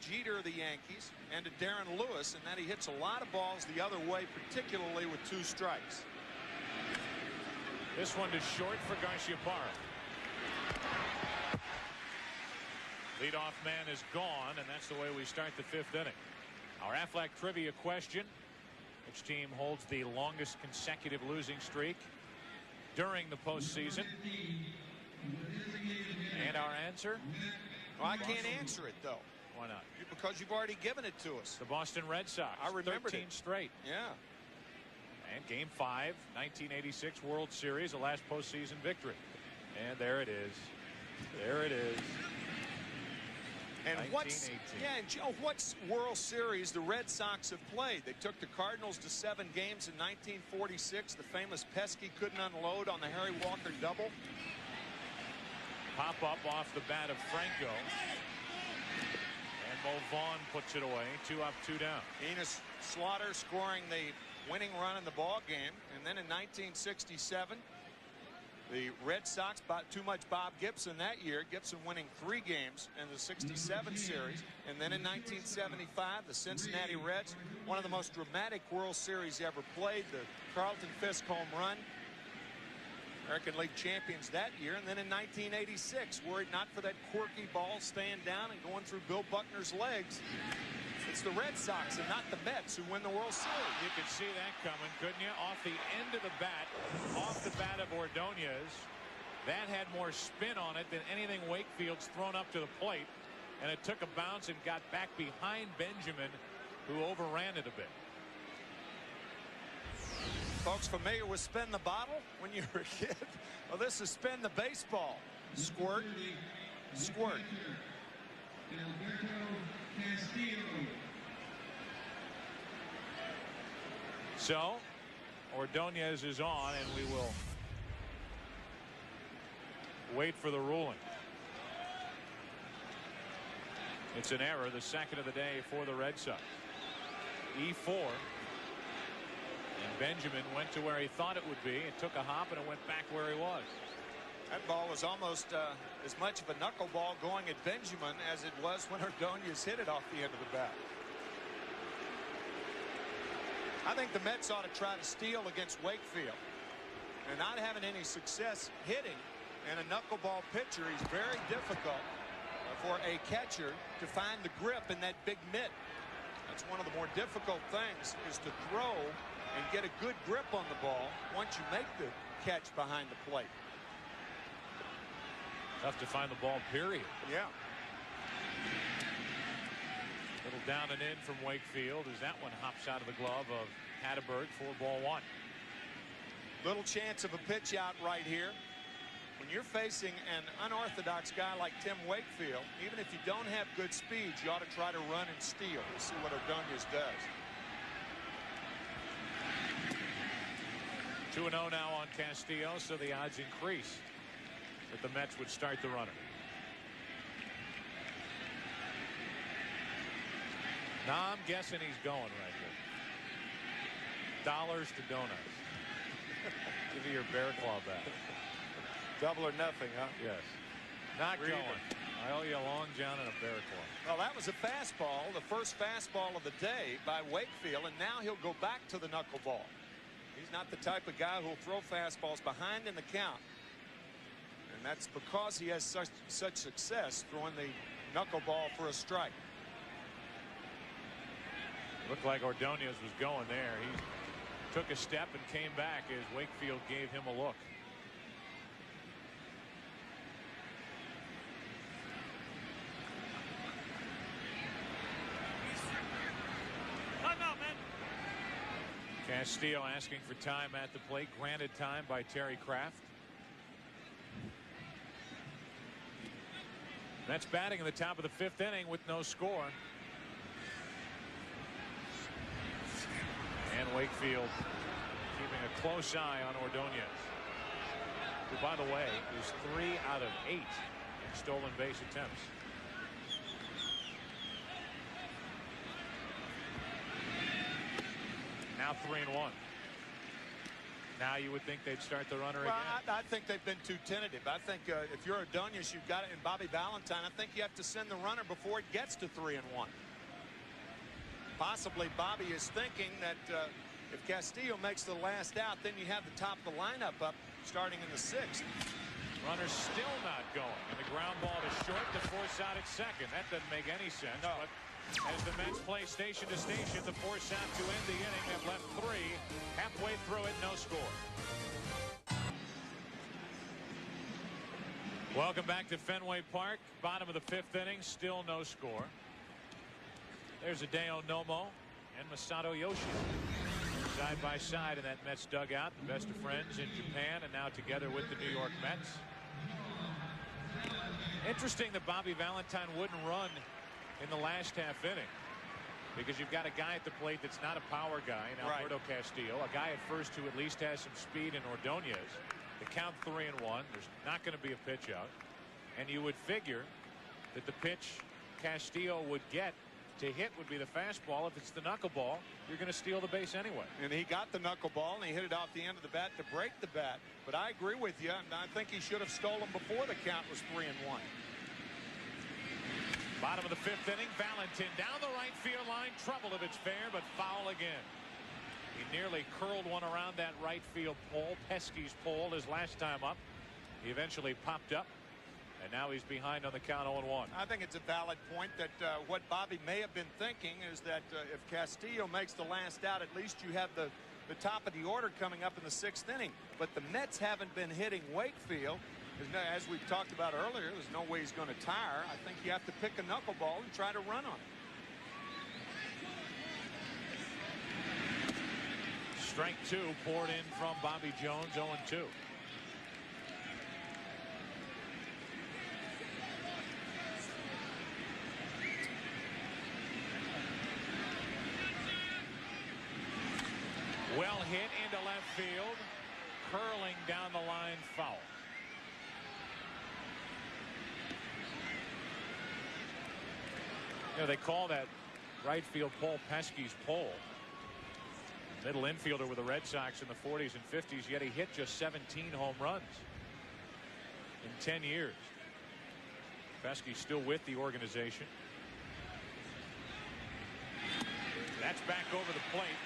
Jeter of the Yankees and to Darren Lewis, in that he hits a lot of balls the other way, particularly with 2 strikes. This one is short for Garciaparra. Leadoff man is gone, and that's the way we start the 5th inning. Our Aflac trivia question: which team holds the longest consecutive losing streak during the postseason? And our answer? Well, I can't answer it, though. Why not? Because you've already given it to us. The Boston Red Sox. I remembered 13 it. straight. Yeah. And Game 5, 1986 World Series, the last postseason victory. And there it is. There it is. And what's what's World Series the Red Sox have played? They took the Cardinals to 7 games in 1946. The famous Pesky couldn't unload on the Harry Walker double. Pop up off the bat of Franco. And Mo Vaughn puts it away. 2 up, 2 down. Enos Slaughter scoring the winning run in the ball game. And then in 1967, the Red Sox bought too much Bob Gibson that year. Gibson winning 3 games in the 67 series. And then in 1975, the Cincinnati Reds, one of the most dramatic World Series ever played. The Carlton Fisk home run. American League champions that year. And then in 1986, were it not for that quirky ball staying down and going through Bill Buckner's legs, it's the Red Sox and not the Mets who win the World Series. You could see that coming, couldn't you? Off the end of the bat, off the bat of Ordonez. That had more spin on it than anything Wakefield's thrown up to the plate. And it took a bounce and got back behind Benjamin, who overran it a bit. Folks familiar with spin the bottle when you were a kid? Well, this is spin the baseball. Squirt, squirt. So Ordonez is on, and we will wait for the ruling. It's an error, the second of the day for the Red Sox. E4. And Benjamin went to where he thought it would be. It took a hop and it went back where he was. That ball was almost as much of a knuckleball going at Benjamin as it was when Ordonez hit it off the end of the bat. I think the Mets ought to try to steal against Wakefield. And not having any success hitting and a knuckleball pitcher, he's very difficult for a catcher to find the grip in that big mitt. That's one of the more difficult things, is to throw and get a good grip on the ball once you make the catch behind the plate. Tough to find the ball, period. Yeah. Little down and in from Wakefield as that one hops out of the glove of Hatteberg for ball one. Little chance of a pitch out right here. When you're facing an unorthodox guy like Tim Wakefield, even if you don't have good speed, you ought to try to run and steal. We'll see what Ordonez does. 2-0 now on Castillo, so the odds increase that the Mets would start the runner. Now I'm guessing he's going right here. Dollars to donuts. Give you your bear claw back. Double or nothing, huh? Yes. Not Read going. it. I owe you a long john and a bear claw. Well, that was a fastball, the first fastball of the day by Wakefield, and now he'll go back to the knuckleball. He's not the type of guy who'll throw fastballs behind in the count. And that's because he has such success throwing the knuckleball for a strike. Looked like Ordonez was going there. He took a step and came back as Wakefield gave him a look. Castillo asking for time at the plate. Granted time by Terry Kraft. Mets batting in the top of the fifth inning with no score. And Wakefield keeping a close eye on Ordonez, who, by the way, is 3 out of 8 stolen base attempts. Now 3-1. Now you would think they'd start the runner again. I think they've been too tentative. I think if you're Ordonez, you've got it in Bobby Valentine. I think you have to send the runner before it gets to 3-1. Possibly Bobby is thinking that if Castillo makes the last out, then you have the top of the lineup up starting in the 6th. Runner still not going, and the ground ball to short to force out at second. That doesn't make any sense. No. But as the Mets play station to station, the force out to end the inning. They've left 3. Halfway through it, no score. Welcome back to Fenway Park. Bottom of the 5th inning, still no score. There's Hideo Nomo and Masato Yoshida side by side in that Mets dugout. The best of friends in Japan and now together with the New York Mets. Interesting that Bobby Valentine wouldn't run in the last half inning, because you've got a guy at the plate that's not a power guy in Alberto Castillo, a guy at first who at least has some speed in Ordonez. The count 3-1. There's not going to be a pitch out, and you would figure that the pitch Castillo would get to hit would be the fastball. If it's the knuckleball, you're going to steal the base anyway. And he got the knuckleball and he hit it off the end of the bat to break the bat. But I agree with you, and I think he should have stolen before the count was 3-1. Bottom of the 5th inning, Valentin down the right field line. Trouble if it's fair, but foul again. He nearly curled one around that right field pole, Pesky's pole, his last time up. He eventually popped up, and now he's behind on the count 0-1. I think it's a valid point that what Bobby may have been thinking is that if Castillo makes the last out, at least you have the top of the order coming up in the 6th inning. But the Mets haven't been hitting Wakefield. As we've talked about earlier, there's no way he's going to tire. I think you have to pick a knuckleball and try to run on it. Strike 2 poured in from Bobby Jones, 0-2. left field. Curling down the line, foul. You know, they call that right field Paul Pesky's pole. Middle infielder with the Red Sox in the 40s and 50s, yet he hit just 17 home runs in 10 years. Pesky's still with the organization. That's back over the plate.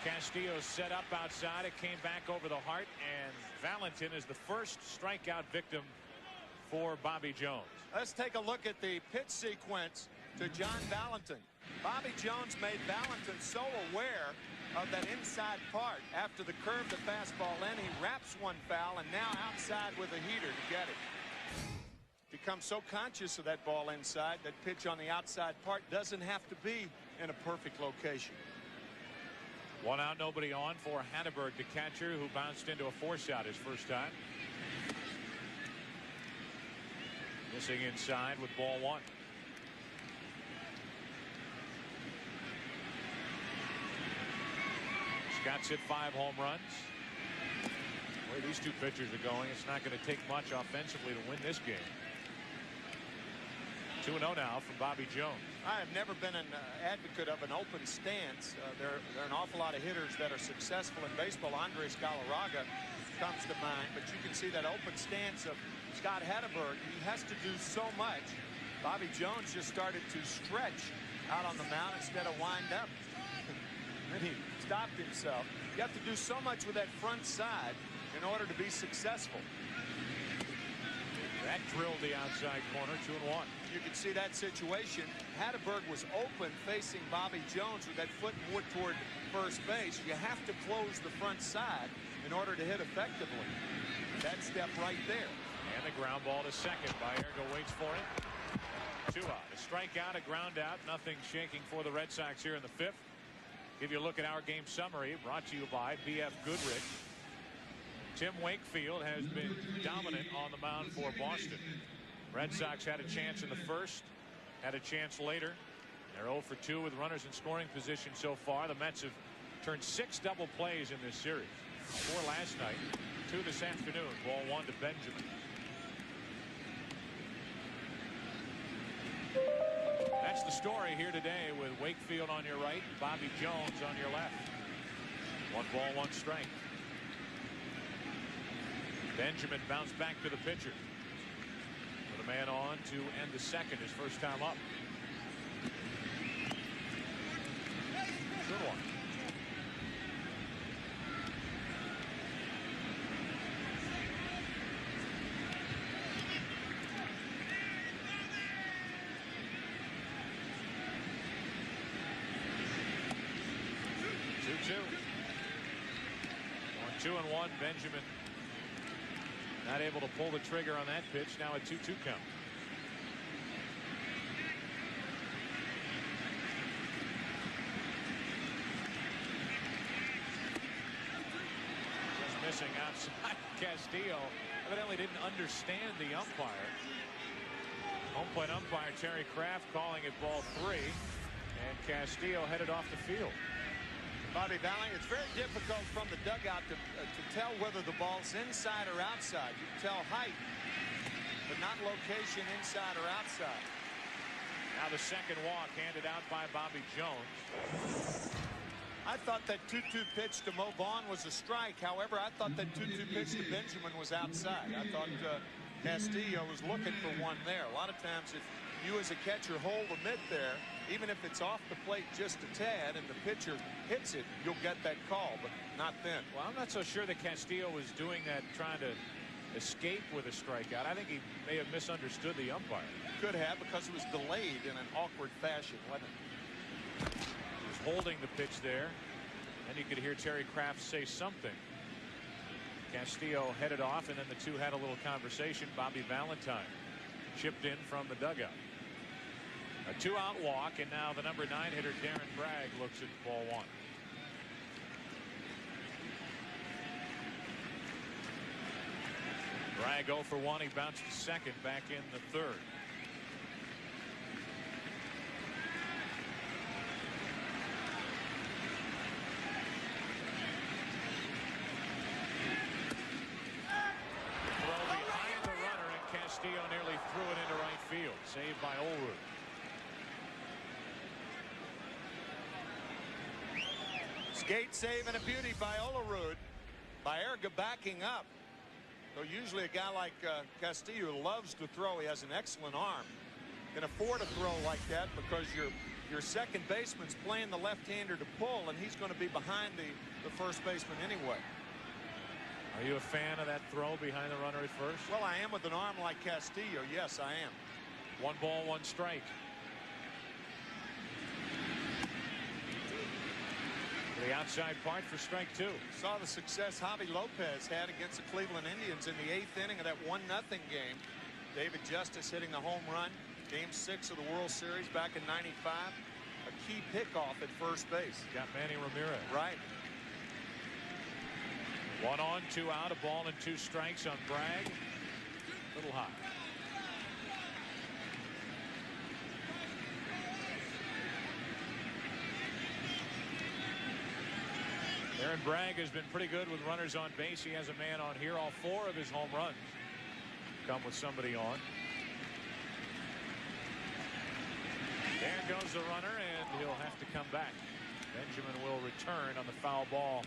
Castillo set up outside. It came back over the heart, and Valentin is the first strikeout victim for Bobby Jones. Let's take a look at the pitch sequence to John Valentin. Bobby Jones made Valentin so aware of that inside part after the curve the fastball in. He wraps one foul, and now outside with a heater to get it. Becomes so conscious of that ball inside, that pitch on the outside part doesn't have to be in a perfect location. One out, nobody on for Hanneberg, the catcher, who bounced into a force out his first time. Missing inside with ball one. Scott's hit 5 home runs. The way these two pitchers are going, it's not going to take much offensively to win this game. 2-0 now from Bobby Jones. I have never been an advocate of an open stance. There are an awful lot of hitters that are successful in baseball. Andres Galarraga comes to mind, but you can see that open stance of Scott Hatteberg. He has to do so much. Bobby Jones just started to stretch out on the mound instead of wind up. Then he stopped himself. You have to do so much with that front side in order to be successful. That drilled the outside corner, 2-1. You can see that situation. Hatteberg was open facing Bobby Jones with that foot more toward first base. You have to close the front side in order to hit effectively. That step right there. And the ground ball to second. Baerga waits for it. 2 out. A strikeout, a ground out. Nothing shaking for the Red Sox here in the 5th. Give you a look at our game summary brought to you by B.F. Goodrich. Tim Wakefield has been dominant on the mound for Boston. Red Sox had a chance in the first, had a chance later. They're 0 for 2 with runners in scoring position so far. The Mets have turned 6 double plays in this series. 4 last night, 2 this afternoon. Ball 1 to Benjamin. That's the story here today with Wakefield on your right, Bobby Jones on your left. 1 ball, 1 strike. Benjamin bounced back to the pitcher. With a man on to end the second, his first time up. Good one. On 2-1, Benjamin not able to pull the trigger on that pitch. Now a 2-2 count. Just missing outside. Castillo evidently didn't understand the umpire. Home plate umpire Terry Kraft calling it ball 3, and Castillo headed off the field. Bobby Valentin, it's very difficult from the dugout to tell whether the ball's inside or outside. You can tell height, but not location inside or outside. Now the second walk handed out by Bobby Jones. I thought that 2-2 pitch to Mo Vaughn was a strike. However, I thought that 2-2 pitch to Benjamin was outside. I thought Castillo was looking for one there. A lot of times if you as a catcher hold the mitt there, even if it's off the plate just a tad and the pitcher hits it, you'll get that call, but not then. Well, I'm not so sure that Castillo was doing that trying to escape with a strikeout. I think he may have misunderstood the umpire. Could have, because it was delayed in an awkward fashion, wasn't it? He was holding the pitch there, and you could hear Terry Kraft say something. Castillo headed off, and then the two had a little conversation. Bobby Valentin chipped in from the dugout. A 2-out walk, and now the number 9 hitter Darren Bragg looks at ball 1. Bragg 0 for 1. He bounced to second, back in the third. threw it into right field. Saved by Olerud. Skate save and a beauty by Olerud. Baerga backing up. So usually a guy like Castillo loves to throw. He has an excellent arm. Can afford a throw like that because your second baseman's playing the left-hander to pull, and he's going to be behind the first baseman anyway. Are you a fan of that throw behind the runner at first? Well, I am with an arm like Castillo. Yes, I am. 1 ball, 1 strike. The outside part for strike 2. Saw the success Javi Lopez had against the Cleveland Indians in the 8th inning of that 1-0 game. David Justice hitting the home run. Game 6 of the World Series back in '95. A key pickoff at first base. Got Manny Ramirez. Right. 1 on, 2 out. A ball and 2 strikes on Bragg. Little high. Aaron Bragg has been pretty good with runners on base. He has a man on here. All 4 of his home runs come with somebody on. There goes the runner, and he'll have to come back. Benjamin will return on the foul ball.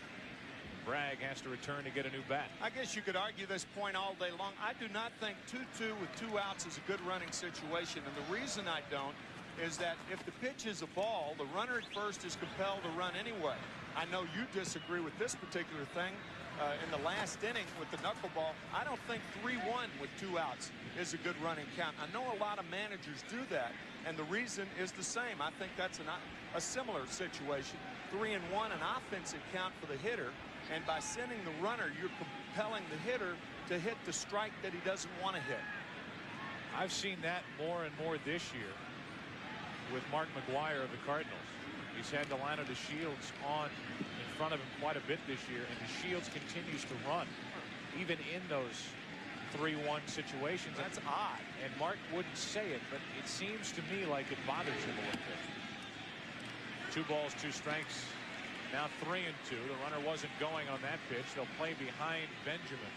Bragg has to return to get a new bat. I guess you could argue this point all day long. I do not think 2-2 with 2 outs is a good running situation. And the reason I don't is that if the pitch is a ball, the runner at first is compelled to run anyway. I know you disagree with this particular thing. In the last inning with the knuckleball, I don't think 3-1 with 2 outs is a good running count. I know a lot of managers do that, and the reason is the same. I think that's a similar situation. 3-1, an offensive count for the hitter, and by sending the runner, you're compelling the hitter to hit the strike that he doesn't want to hit. I've seen that more and more this year with Mark McGwire of the Cardinals. He's had the line of the Shields on in front of him quite a bit this year, and the Shields continues to run even in those 3-1 situations. That's odd. And Mark wouldn't say it, but it seems to me like it bothers him a little bit. 2 balls, 2 strikes. Now 3-2. The runner wasn't going on that pitch. They'll play behind Benjamin.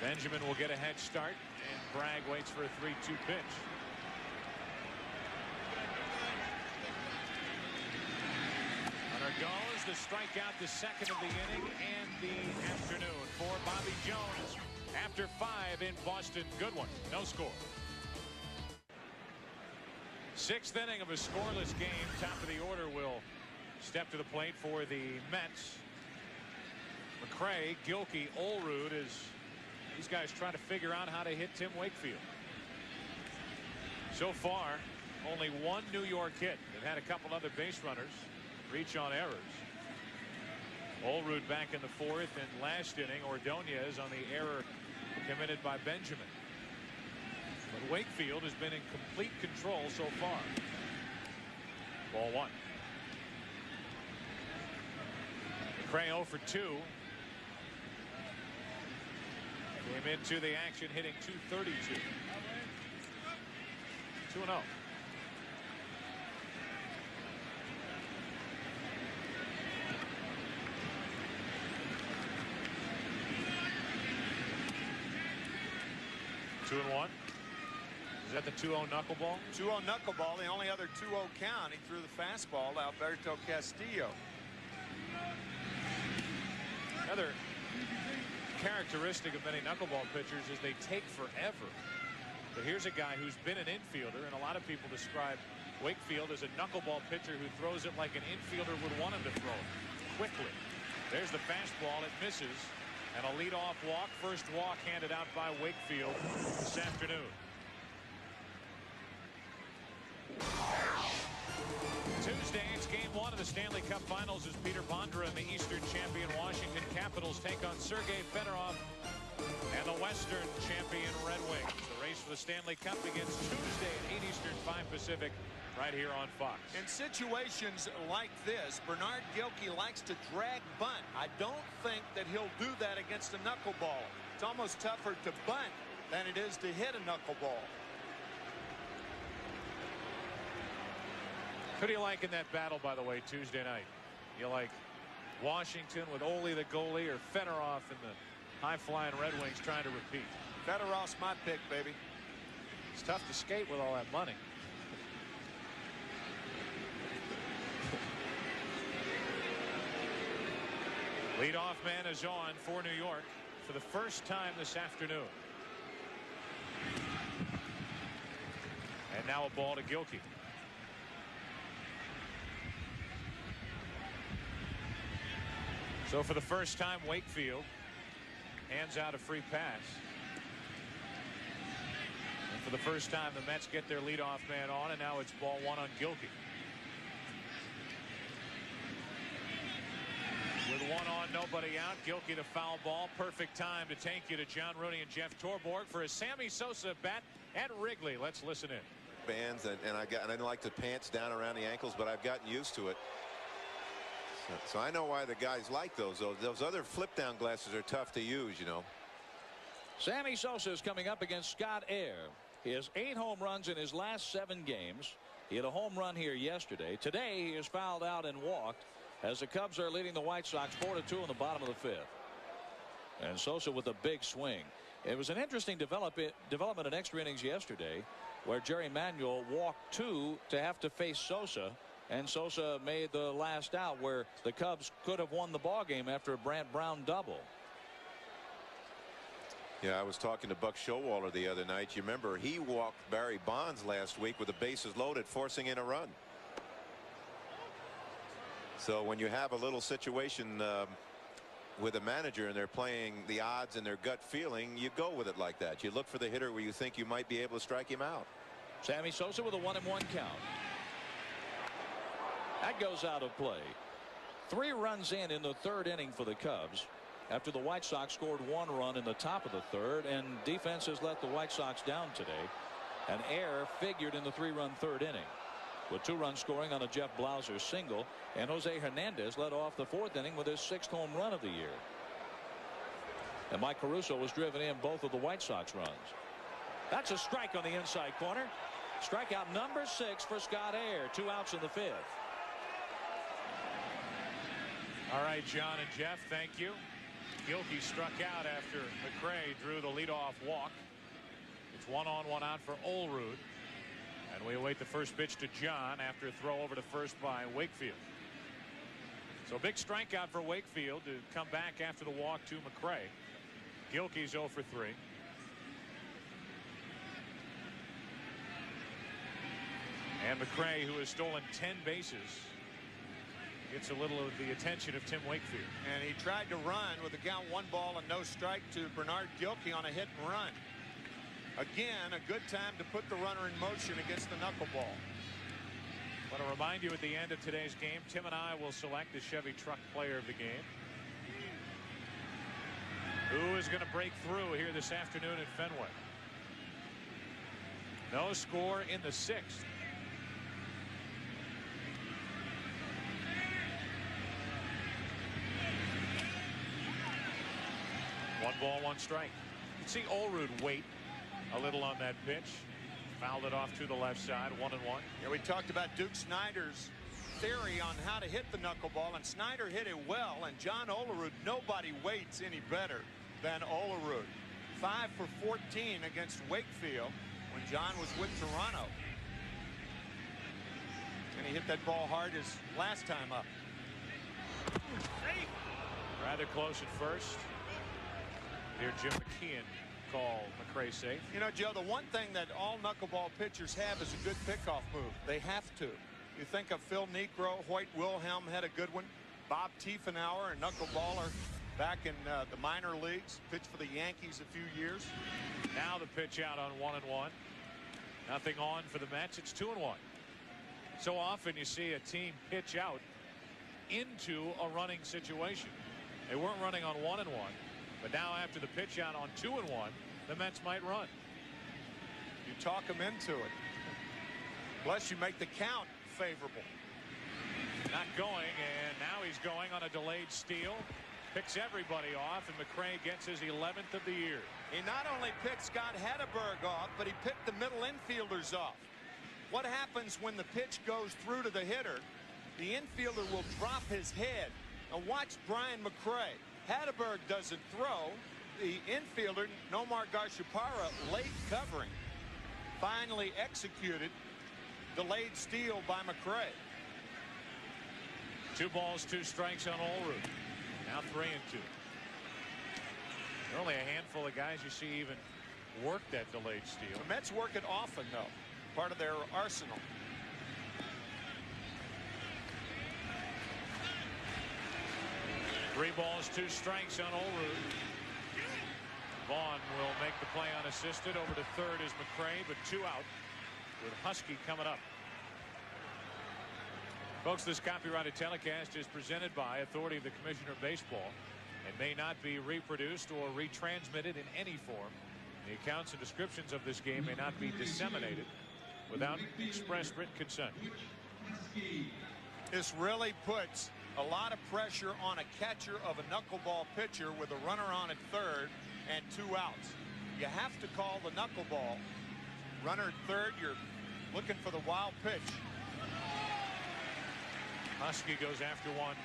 Benjamin will get a head start, and Bragg waits for a 3-2 pitch. Runner goes. The strikeout, the second of the inning and the afternoon for Bobby Jones. After 5 in Boston. Good one. No score. 6th inning of a scoreless game. Top of the order will step to the plate for the Mets. McCray, Gilkey, Olerud as these guys trying to figure out how to hit Tim Wakefield. So far, only 1 New York hit. They've had a couple other base runners reach on errors. Olerud back in the 4th, and last inning, Ordonez on the error committed by Benjamin. But Wakefield has been in complete control so far. Ball 1. McCray 0 for 2. Came into the action hitting .232. 2-0. Two and 1. Is that the 2-0 knuckleball? 2-0 knuckleball. The only other 2-0 count. He threw the fastball to Alberto Castillo. Another characteristic of many knuckleball pitchers is they take forever. But here's a guy who's been an infielder, and a lot of people describe Wakefield as a knuckleball pitcher who throws it like an infielder would want him to throw it quickly. There's the fastball. It misses. And a leadoff walk. First walk handed out by Wakefield this afternoon. Tuesday, it's game 1 of the Stanley Cup Finals as Peter Bondra and the Eastern champion Washington Capitals take on Sergei Fedorov and the Western champion Red Wings. The race for the Stanley Cup begins Tuesday at 8 Eastern, 5 Pacific, right here on Fox. In situations like this, Bernard Gilkey likes to drag bunt. I don't think that he'll do that against a knuckleball. It's almost tougher to bunt than it is to hit a knuckleball. Who do you like in that battle, by the way, Tuesday night? You like Washington with Ole the goalie, or Fedorov in the high-flying Red Wings trying to repeat. Fedorow's my pick, baby. It's tough to skate with all that money. Leadoff man is on for New York for the first time this afternoon. And now a ball to Gilkey. So for the first time, Wakefield hands out a free pass. And for the first time, the Mets get their leadoff man on, and now it's ball one on Gilkey. With one on, nobody out. Gilkey the foul ball. Perfect time to take you to John Rooney and Jeff Torborg for a Sammy Sosa bat at Wrigley. Let's listen in. Bands and I didn't like the pants down around the ankles, but I've gotten used to it. So I know why the guys like those. Those other flip down glasses are tough to use, you know. Sammy Sosa is coming up against Scott Air. He has 8 home runs in his last 7 games. He had a home run here yesterday. Today he is fouled out and walked as the Cubs are leading the White Sox 4-2 in the bottom of the 5th. And Sosa with a big swing. It was an interesting development in extra innings yesterday, where Jerry Manuel walked 2 to have to face Sosa, and Sosa made the last out where the Cubs could have won the ball game after a Brant Brown double. Yeah, I was talking to Buck Showalter the other night. You remember he walked Barry Bonds last week with the bases loaded, forcing in a run. So when you have a little situation with a manager and they're playing the odds and their gut feeling, you go with it like that. You look for the hitter where you think you might be able to strike him out. Sammy Sosa with a 1-1 count. That goes out of play. 3 runs in the 3rd inning for the Cubs after the White Sox scored 1 run in the top of the 3rd, and defense has let the White Sox down today. And Air figured in the 3-run 3rd inning, with 2 runs scoring on a Jeff Blauser single, and Jose Hernandez led off the 4th inning with his 6th home run of the year. And Mike Caruso was driven in both of the White Sox runs. That's a strike on the inside corner. Strikeout number 6 for Scott Air. 2 outs in the 5th. All right, John and Jeff, thank you. Gilkey struck out after McRae drew the leadoff walk. It's 1 on, 1 out for Olerud. And we await the first pitch to John after a throw over to first by Wakefield. So big strikeout for Wakefield to come back after the walk to McRae. Gilkey's 0 for 3. And McRae, who has stolen 10 bases, gets a little of the attention of Tim Wakefield. And he tried to run with a count 1 ball and no strike to Bernard Gilkey on a hit and run. Again, a good time to put the runner in motion against the knuckleball. I want to remind you at the end of today's game, Tim and I will select the Chevy Truck Player of the game. Who is going to break through here this afternoon at Fenway? No score in the 6th. One ball, 1 strike. You can see Olerud wait a little on that pitch. Fouled it off to the left side. 1-1. Yeah, we talked about Duke Snider's theory on how to hit the knuckleball, and Snider hit it well. And John Olerud, nobody waits any better than Olerud. 5 for 14 against Wakefield when John was with Toronto. And he hit that ball hard his last time up. Rather close at first. Here Jim McKeon call McRae safe. You know, Joe, the one thing that all knuckleball pitchers have is a good pickoff move. They have to. You think of Phil Niekro, Hoyt Wilhelm had a good one. Bob Tiefenauer, a knuckleballer back in the minor leagues, pitched for the Yankees a few years. Now the pitch out on 1-1. Nothing on for the Mets. It's 2-1. So often you see a team pitch out into a running situation. They weren't running on 1-1. But now after the pitch out on 2-1, the Mets might run. You talk them into it. Plus you make the count favorable. Not going, and now he's going on a delayed steal. Picks everybody off, and McRae gets his 11th of the year. He not only picked Scott Hatteberg off, but he picked the middle infielders off. What happens when the pitch goes through to the hitter? The infielder will drop his head. Now watch Brian McRae. Hatteberg doesn't throw. the infielder, Nomar Garciaparra, late covering, finally executed delayed steal by McRae. 2 balls, 2 strikes on Allroot. Now 3-2. There are only a handful of guys you see even work that delayed steal. The Mets work it often, though. Part of their arsenal. Three balls, 2 strikes on Allroot. Vaughn will make the play unassisted. Over to third is McRae, but 2 out with Husky coming up. Folks, this copyrighted telecast is presented by authority of the Commissioner of Baseball and may not be reproduced or retransmitted in any form. The accounts and descriptions of this game may not be disseminated without express written consent. This really puts a lot of pressure on a catcher of a knuckleball pitcher with a runner on at third and 2 outs. You have to call the knuckleball. Runner at third, you're looking for the wild pitch. Husky goes after one.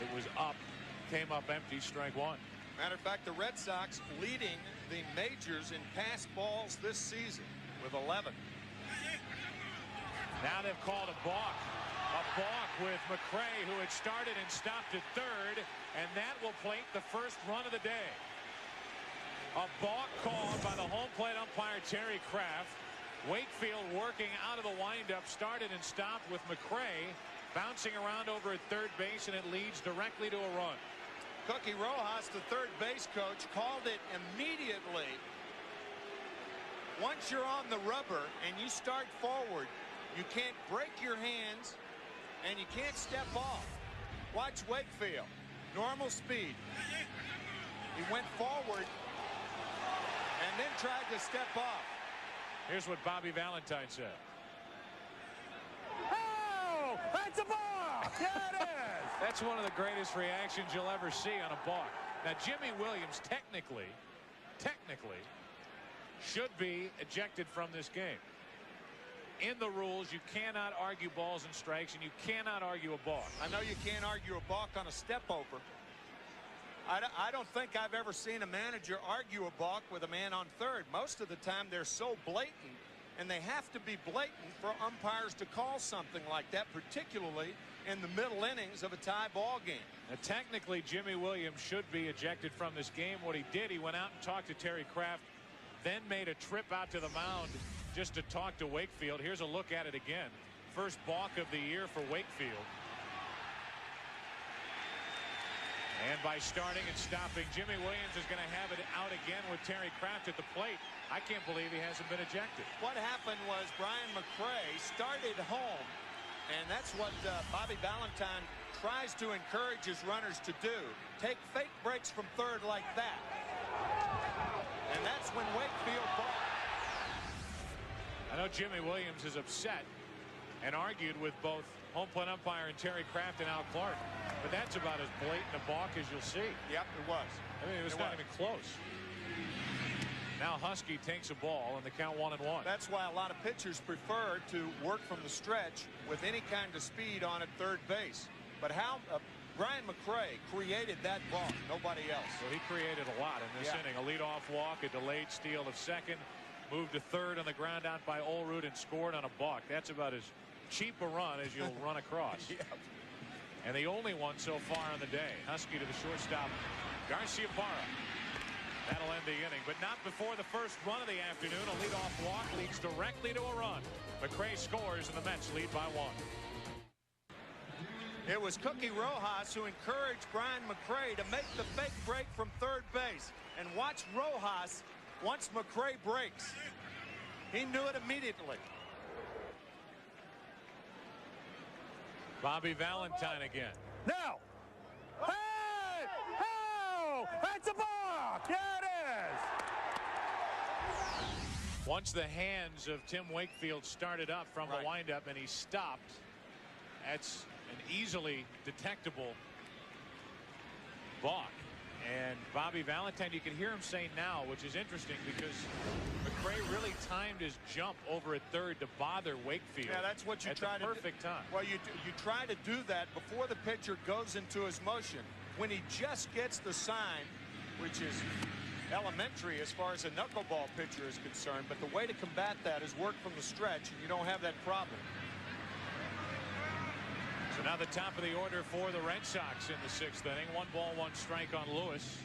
It was up, came up empty, strike 1. Matter of fact, the Red Sox leading the majors in pass balls this season with 11. Now they've called a balk. A balk with McRae, who had started and stopped at third, and that will plate the first run of the day. A balk called by the home plate umpire Terry Kraft. Wakefield working out of the windup, started and stopped with McRae bouncing around over at third base, and it leads directly to a run. Cookie Rojas, the third base coach, called it immediately. Once you're on the rubber and you start forward, you can't break your hands and you can't step off. Watch Wakefield. Normal speed. He went forward and then tried to step off. Here's what Bobby Valentine said. Oh, that's a ball! Yeah, it is! That's one of the greatest reactions you'll ever see on a balk. Now, Jimmy Williams technically should be ejected from this game. In the rules, you cannot argue balls and strikes, and you cannot argue a balk. I know you can't argue a balk on a step over. I don't think I've ever seen a manager argue a balk with a man on third. Most of the time they're so blatant, and they have to be blatant for umpires to call something like that, particularly in the middle innings of a tie ball game. Now, technically, Jimmy Williams should be ejected from this game. What he did, he went out and talked to Terry Kraft, then made a trip out to the mound just to talk to Wakefield. Here's a look at it again. First balk of the year for Wakefield. And by starting and stopping, Jimmy Williams is going to have it out again with Terry Kraft at the plate. I can't believe he hasn't been ejected. What happened was Brian McRae started home, and that's what Bobby Valentine tries to encourage his runners to do. Take fake breaks from third like that. And that's when Wakefield balked. I know Jimmy Williams is upset and argued with both home plate umpire and Terry Kraft and Al Clark. But that's about as blatant a balk as you'll see. Yep, it was. I mean, it was not even close. Now Husky takes a ball and the count 1-1. That's why a lot of pitchers prefer to work from the stretch with any kind of speed on at third base. But how Brian McRae created that balk, nobody else. Well, he created a lot in this inning. A leadoff walk, a delayed steal of second, moved to third on the ground out by Allroot and scored on a balk. That's about as cheap a run as you'll run across. Yep. And the only one so far on the day. Husky to the shortstop, Garciaparra. That'll end the inning, but not before the first run of the afternoon. A leadoff walk leads directly to a run. McRae scores, and the Mets lead by 1. It was Cookie Rojas who encouraged Brian McRae to make the fake break from third base. And watch Rojas once McRae breaks. He knew it immediately. Bobby Valentine again. Now. Hey! Oh! That's a balk! Yeah, it is! Once the hands of Tim Wakefield started up from the windup and he stopped, that's an easily detectable balk. And Bobby Valentine, you can hear him say now, which is interesting because McRae really timed his jump over at third to bother Wakefield. Yeah, that's what you try to do. Perfect time. Well, you try to do that before the pitcher goes into his motion. When he just gets the sign which is elementary as far as a knuckleball pitcher is concerned. But the way to combat that is work from the stretch, and you don't have that problem. So now the top of the order for the Red Sox in the 6th inning. 1 ball, 1 strike on Lewis.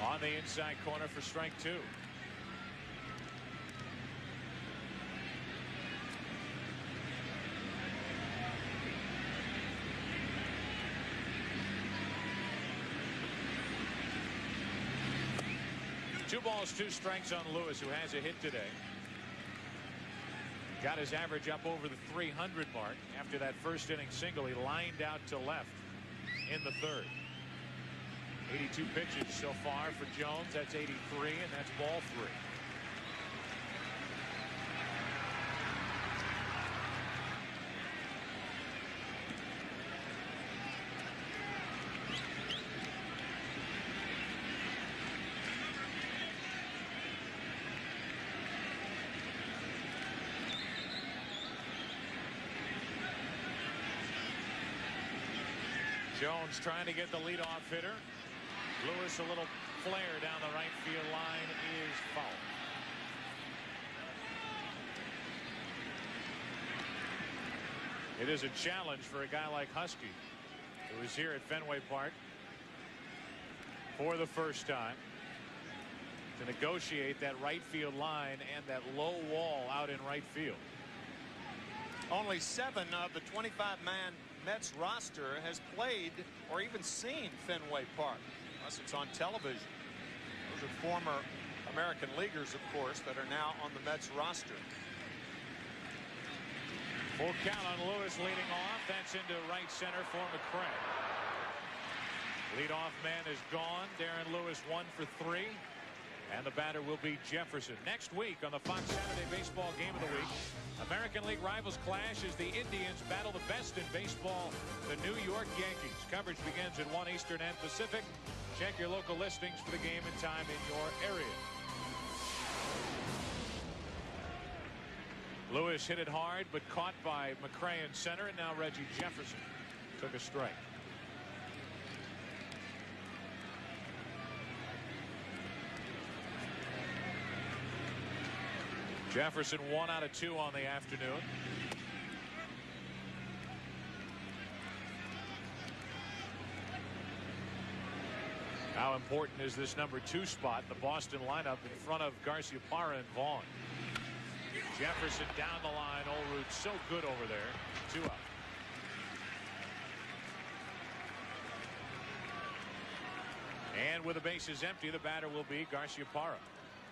On the inside corner for strike 2. Two balls, 2 strikes on Lewis, who has a hit today. Got his average up over the 300 mark after that first inning single. He lined out to left in the 3rd. 82 pitches so far for Jones. That's 83, and that's ball 3. Jones trying to get the leadoff hitter. Lewis, a little flare down the right field line, is foul. It is a challenge for a guy like Husky, who is here at Fenway Park for the first time, to negotiate that right field line and that low wall out in right field. Only 7 of the 25-man Mets roster has played or even seen Fenway Park, unless it's on television. Those are former American leaguers, of course, that are now on the Mets roster. Full count on Lewis leading off. That's into right center for McCray. Leadoff man is gone. Darren Lewis 1 for 3. And the batter will be Jefferson. Next week on the Fox Saturday Baseball Game of the Week, American League rivals clash as the Indians battle the best in baseball, the New York Yankees. Coverage begins at 1 Eastern and Pacific. Check your local listings for the game and time in your area. Lewis hit it hard, but caught by McCray in center, and now Reggie Jefferson took a strike. Jefferson 1 out of 2 on the afternoon. How important is this number 2 spot in the Boston lineup in front of Garciaparra and Vaughn? Jefferson down the line. Olerud so good over there. 2 up. And with the bases empty, the batter will be Garciaparra.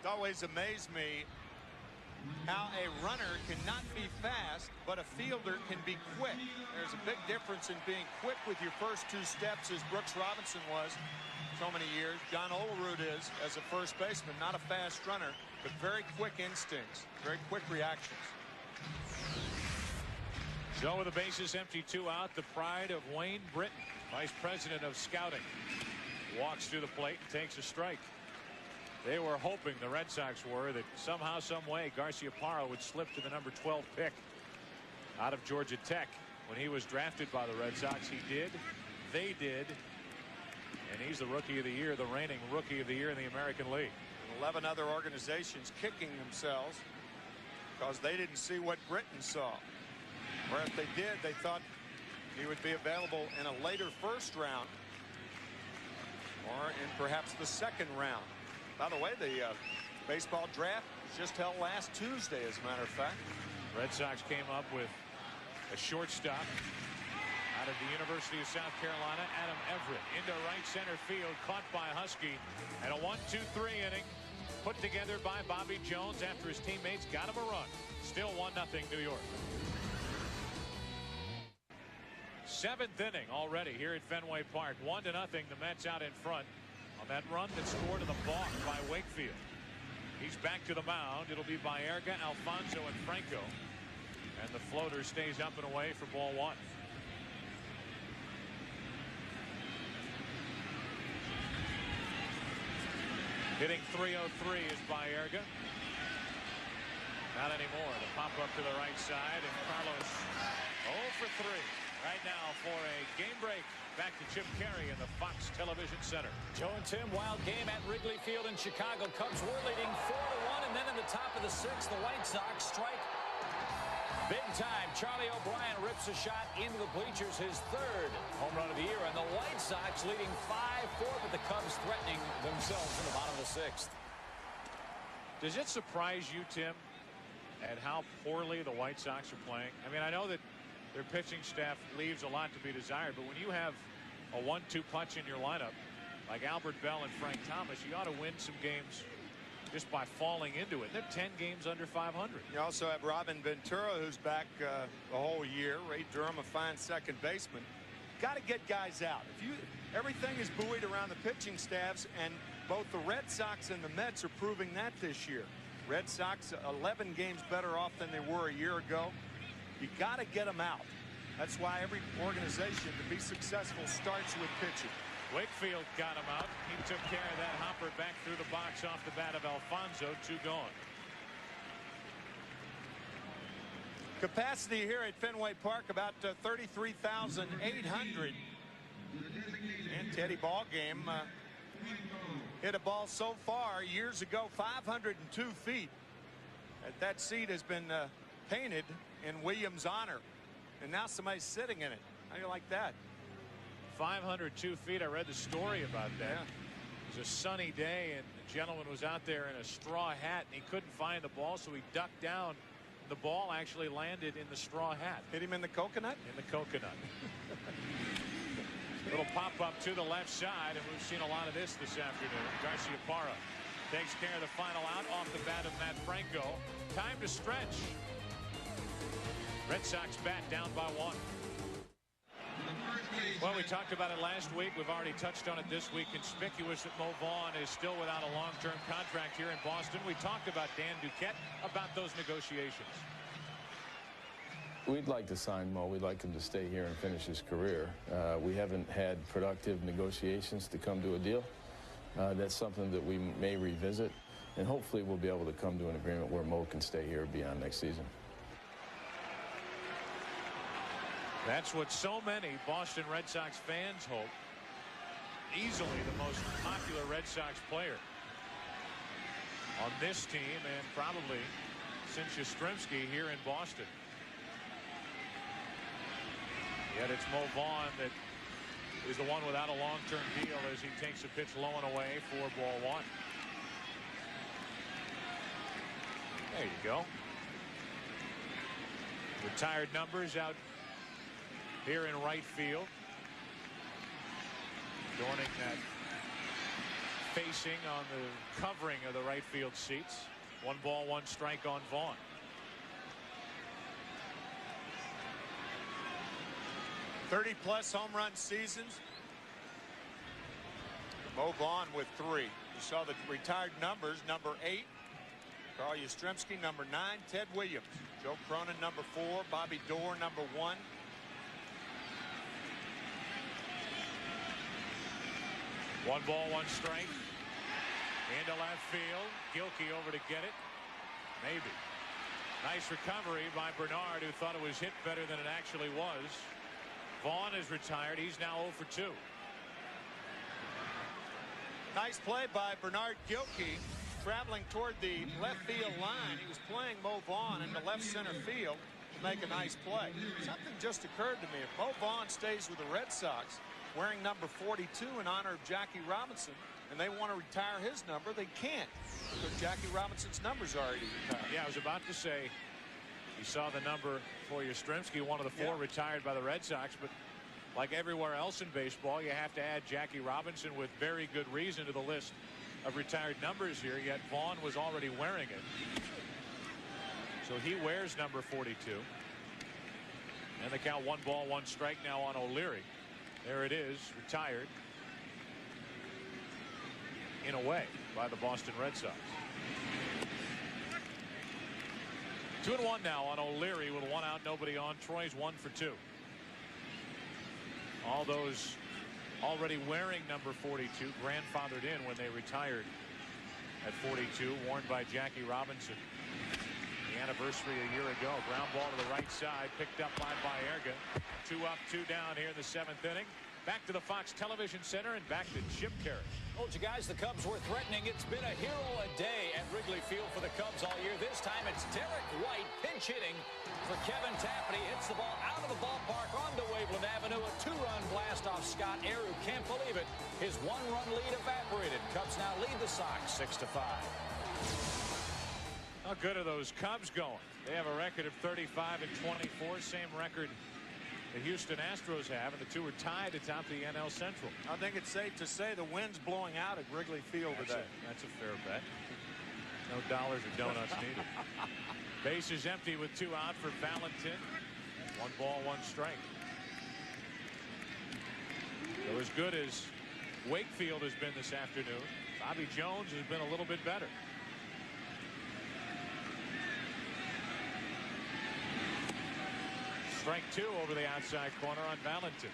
It always amazed me how a runner cannot be fast, but a fielder can be quick. There's a big difference in being quick with your first 2 steps, as Brooks Robinson was so many years. John Olerud is as a first baseman, not a fast runner, but very quick instincts, very quick reactions. So with the bases empty, 2 out, the pride of Wayne Britton, vice president of scouting, walks through the plate and takes a strike. They were hoping, the Red Sox were, that somehow, some way, Garciaparra would slip to the number 12 pick out of Georgia Tech. When he was drafted by the Red Sox, he did. They did. And he's the Rookie of the Year, the reigning Rookie of the Year in the American League. 11 other organizations kicking themselves because they didn't see what Britton saw. Or if they did, they thought he would be available in a later first round or in perhaps the second round. By the way, the baseball draft was just held last Tuesday, as a matter of fact. Red Sox came up with a shortstop out of the University of South Carolina, Adam Everett, into right center field, caught by Husky, and a 1-2-3 inning put together by Bobby Jones after his teammates got him a run. Still 1-0 New York. 7th inning already here at Fenway Park. 1-0. The Mets out in front on that run that scored in the balk by Wakefield. He's back to the mound. It'll be Baerga, Alfonso, and Franco. And the floater stays up and away for ball 1. Hitting .303 is Baerga. Not anymore. The pop up to the right side, and Carlos 0 for 3 right now for a game break Back to Chip Carey in the Fox Television Center. Joe and Tim, wild game at Wrigley Field in Chicago. Cubs were leading 4-1, and then in the top of the 6th, the White Sox strike big time. Charlie O'Brien rips a shot into the bleachers, his 3rd home run of the year, and the White Sox leading 5-4, but the Cubs threatening themselves in the bottom of the 6th. Does it surprise you, Tim, at how poorly the White Sox are playing? I mean, I know that their pitching staff leaves a lot to be desired, but when you have a 1-2 punch in your lineup like Albert Bell and Frank Thomas, you ought to win some games just by falling into it. They're 10 games under 500. You also have Robin Ventura, who's back the whole year. Ray Durham, a fine second baseman. Got to get guys out. Everything is buoyed around the pitching staffs, and both the Red Sox and the Mets are proving that this year. Red Sox 11 games better off than they were a year ago. You got to get them out. That's why every organization, to be successful, starts with pitching. Wakefield got him out. He took care of that hopper back through the box off the bat of Alfonso. 2 gone. Capacity here at Fenway Park about 33,800. And Teddy Ballgame hit a ball so far years ago 502 feet. That seat has been painted in Williams' honor, and now somebody's sitting in it. How do you like that? 502 feet. I read the story about that. Yeah. It was a sunny day, and the gentleman was out there in a straw hat, and he couldn't find the ball, so he ducked down. The ball actually landed in the straw hat. Hit him in the coconut? In the coconut. Little pop-up to the left side, and we've seen a lot of this afternoon. Garciaparra takes care of the final out off the bat of Matt Franco. Time to stretch. Red Sox bat down by 1. Well, we talked about it last week. We've already touched on it this week. Conspicuous that Mo Vaughn is still without a long-term contract here in Boston. We talked about Dan Duquette, about those negotiations. We'd like to sign Mo. We'd like him to stay here and finish his career. We haven't had productive negotiations to come to a deal. That's something that we may revisit, and hopefully we'll be able to come to an agreement where Mo can stay here beyond next season. That's what so many Boston Red Sox fans hope. Easily the most popular Red Sox player on this team, and probably since Yastrzemski here in Boston. Yet it's Mo Vaughn that is the one without a long-term deal as he takes a pitch low and away for ball 1. There you go. Retired numbers out here in right field. Adorning that facing on the covering of the right field seats. 1 ball, 1 strike on Vaughn. +30 home run seasons. Mo Vaughn with 3. You saw the retired numbers. Number 8, Carl Yastrzemski. Number 9, Ted Williams. Joe Cronin, number 4. Bobby Dorr, number 1. One ball, 1 strike. Into left field. Gilkey over to get it. Maybe. Nice recovery by Bernard, who thought it was hit better than it actually was. Vaughn is retired. He's now 0 for 2. Nice play by Bernard Gilkey, traveling toward the left field line. He was playing Mo Vaughn into left center field to make a nice play. Something just occurred to me. If Mo Vaughn stays with the Red Sox wearing number 42 in honor of Jackie Robinson, and they want to retire his number, they can't, because Jackie Robinson's number's already retired. Yeah, I was about to say, you saw the number for Yastrzemski, one of the 4 retired by the Red Sox, but like everywhere else in baseball, you have to add Jackie Robinson with very good reason to the list of retired numbers here, yet Vaughn was already wearing it. So he wears number 42. And the count 1 ball, 1 strike now on O'Leary. There it is, retired in a way by the Boston Red Sox. 2-1 now on O'Leary with 1 out, nobody on. Troy's 1 for 2. All those already wearing number 42 grandfathered in when they retired at 42, worn by Jackie Robinson. The anniversary a year ago. Ground ball to the right side, picked up by Baerga. 2 up, 2 down here in the 7th inning. Back to the Fox Television Center and back to Chip Caray. Told you guys the Cubs were threatening. It's been a hero a day at Wrigley Field for the Cubs all year. This time it's Derek White pinch hitting for Kevin Tappan. He hits the ball out of the ballpark onto Waveland Avenue. A two-run blast off Scott Aru. Can't believe it. His one-run lead evaporated. Cubs now lead the Sox 6-5. How good are those Cubs going? They have a record of 35-24, same record the Houston Astros have, and the two are tied atop the NL Central. I think it's safe to say the wind's blowing out at Wrigley Field today. That's a fair bet. No dollars or donuts needed. Base is empty with 2 out for Valentin. 1 ball, 1 strike. So as good as Wakefield has been this afternoon, Bobby Jones has been a little bit better. Strike 2 over the outside corner on Valentin.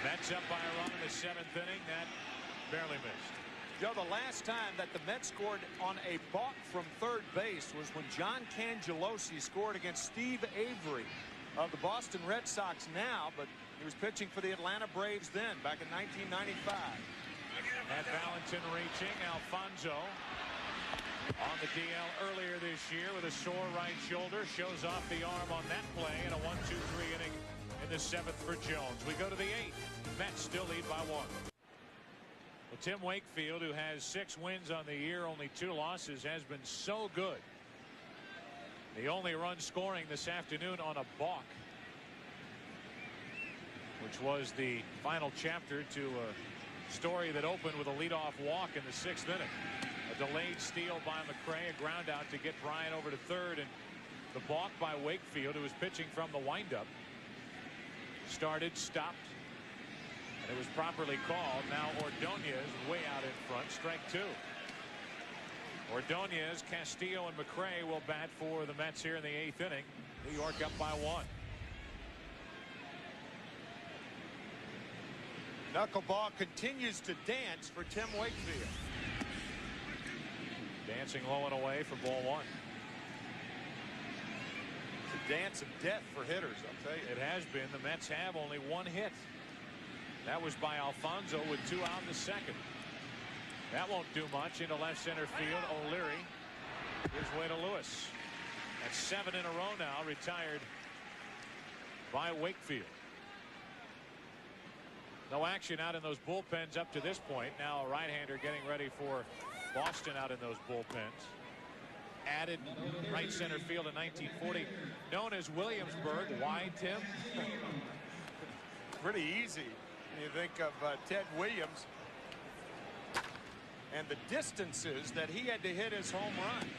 Mets up by a run in the 7th inning. That barely missed. Joe, the last time that the Mets scored on a balk from third base was when John Cangelosi scored against Steve Avery of the Boston Red Sox now, but he was pitching for the Atlanta Braves then, back in 1995. At Valentin reaching, Alfonso on the DL earlier this year with a sore right shoulder. Shows off the arm on that play in a 1-2-3 inning in the 7th for Jones. We go to the 8th. Mets still lead by 1. Well, Tim Wakefield, who has 6 wins on the year, only 2 losses, has been so good. The only run scoring this afternoon on a balk, which was the final chapter to a story that opened with a leadoff walk in the 6th inning. A delayed steal by McRae, a ground out to get Bryant over to third, and the balk by Wakefield, who was pitching from the windup, started, stopped, and it was properly called. Now Ordonez way out in front, strike 2. Ordonez, Castillo, and McRae will bat for the Mets here in the 8th inning. New York up by 1. Knuckleball continues to dance for Tim Wakefield. Dancing low and away for ball 1. It's a dance of death for hitters, I'll tell you. It has been. The Mets have only 1 hit. That was by Alfonso with 2 out in the 2nd. That won't do much. Into left center field. O'Leary gives way to Lewis. That's 7 in a row now retired by Wakefield. No action out in those bullpens up to this point. Now a right-hander getting ready for Boston out in those bullpens. Added right center field in 1940, known as Williamsburg. Why, Tim? Pretty easy when you think of Ted Williams and the distances that he had to hit his home runs.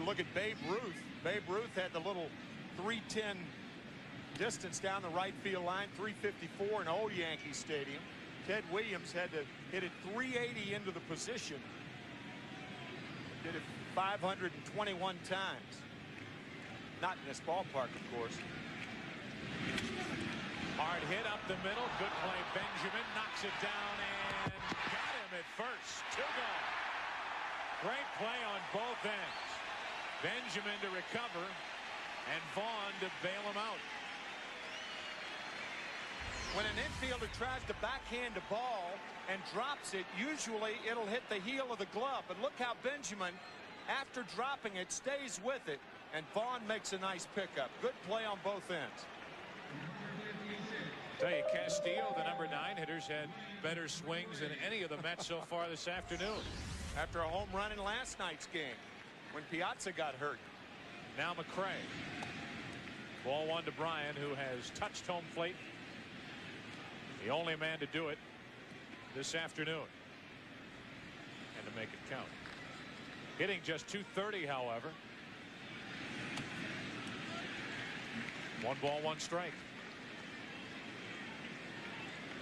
Look at Babe Ruth. Babe Ruth had the little 310 distance down the right field line, 354 in old Yankee Stadium. Ted Williams had to hit it 380 into the position. Did it 521 times. Not in this ballpark, of course. Hard hit up the middle. Good play. Benjamin knocks it down and got him at first. 2 gone. Great play on both ends. Benjamin to recover and Vaughn to bail him out. When an infielder tries to backhand a ball and drops it, usually it'll hit the heel of the glove. But look how Benjamin, after dropping it, stays with it. And Vaughn makes a nice pickup. Good play on both ends. Tell you, Castillo, the number 9 hitters, had better swings than any of the Mets so far this afternoon. After a home run in last night's game when Piazza got hurt. Now McRae. Ball 1 to Bryan, who has touched home plate. The only man to do it this afternoon. And to make it count. Hitting just .230, however. 1 ball, 1 strike.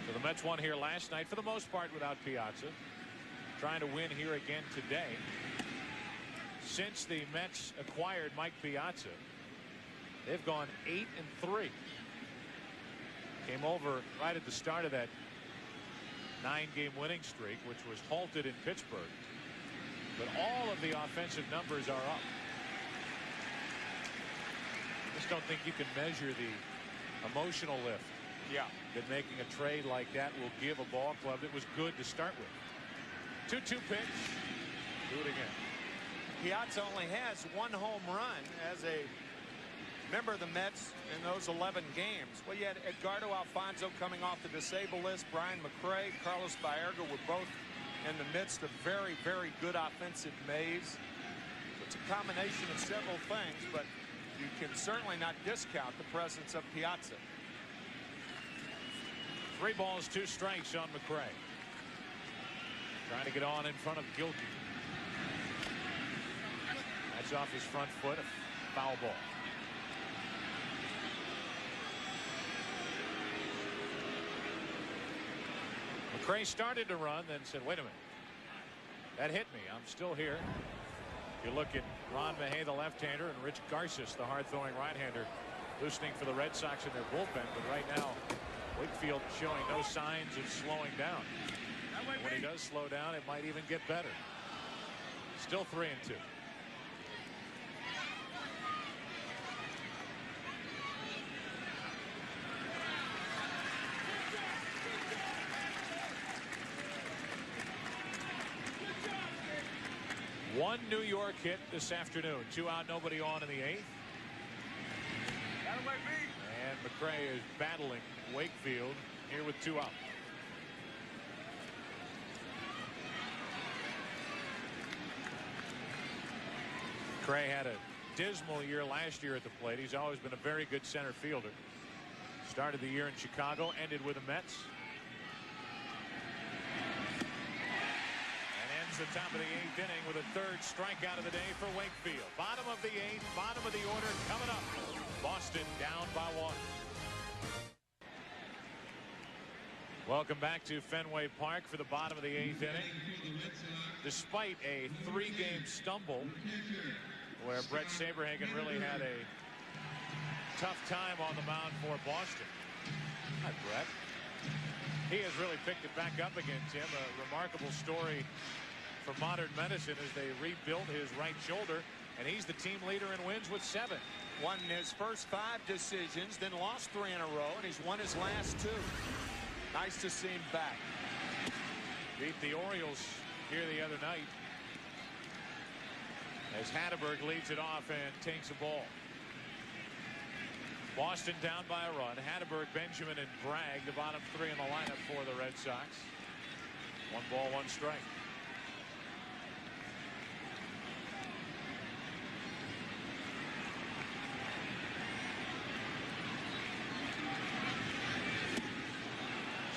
So the Mets won here last night for the most part without Piazza. Trying to win here again today. Since the Mets acquired Mike Piazza, they've gone 8-3. Came over right at the start of that 9-game winning streak, which was halted in Pittsburgh. But all of the offensive numbers are up. Just don't think you can measure the emotional lift. Yeah. That making a trade like that will give a ball club that was good to start with. 2-2 pitch. Do it again. Piazza only has 1 home run as a member of the Mets in those 11 games. Well, you had Edgardo Alfonso coming off the disabled list. Brian McRae, Carlos Baerga were both in the midst of very, very good offensive maze. It's a combination of several things, but you can certainly not discount the presence of Piazza. 3 balls, 2 strikes on McRae. Trying to get on in front of Gilkey. That's off his front foot. A foul ball. McRae started to run, then said, wait a minute. That hit me. I'm still here. You look at Ron Mejia, the left-hander, and Rich Garces, the hard-throwing right-hander, loosening for the Red Sox in their bullpen. But right now, Wakefield showing no signs of slowing down. When he does slow down, it might even get better. Still 3-2. One New York hit this afternoon. 2 out, nobody on in the 8th. And McRae is battling Wakefield here with 2 out. McRae had a dismal year last year at the plate. He's always been a very good center fielder. Started the year in Chicago, ended with the Mets. The top of the 8th inning with a 3rd strikeout of the day for Wakefield. Bottom of the 8th, bottom of the order coming up. Boston down by 1. Welcome back to Fenway Park for the bottom of the 8th inning. Despite a 3-game stumble where Brett Saberhagen really had a tough time on the mound for Boston. Hi, Brett. He has really picked it back up again, Tim. A remarkable story for modern medicine as they rebuilt his right shoulder, and he's the team leader in wins with 7. Won his first 5 decisions, then lost 3 in a row, and he's won his last 2. Nice to see him back. Beat the Orioles here the other night as Hatteberg leads it off and takes a ball. Boston down by a run. Hatteberg, Benjamin, and Bragg, the bottom 3 in the lineup for the Red Sox. 1 ball, 1 strike.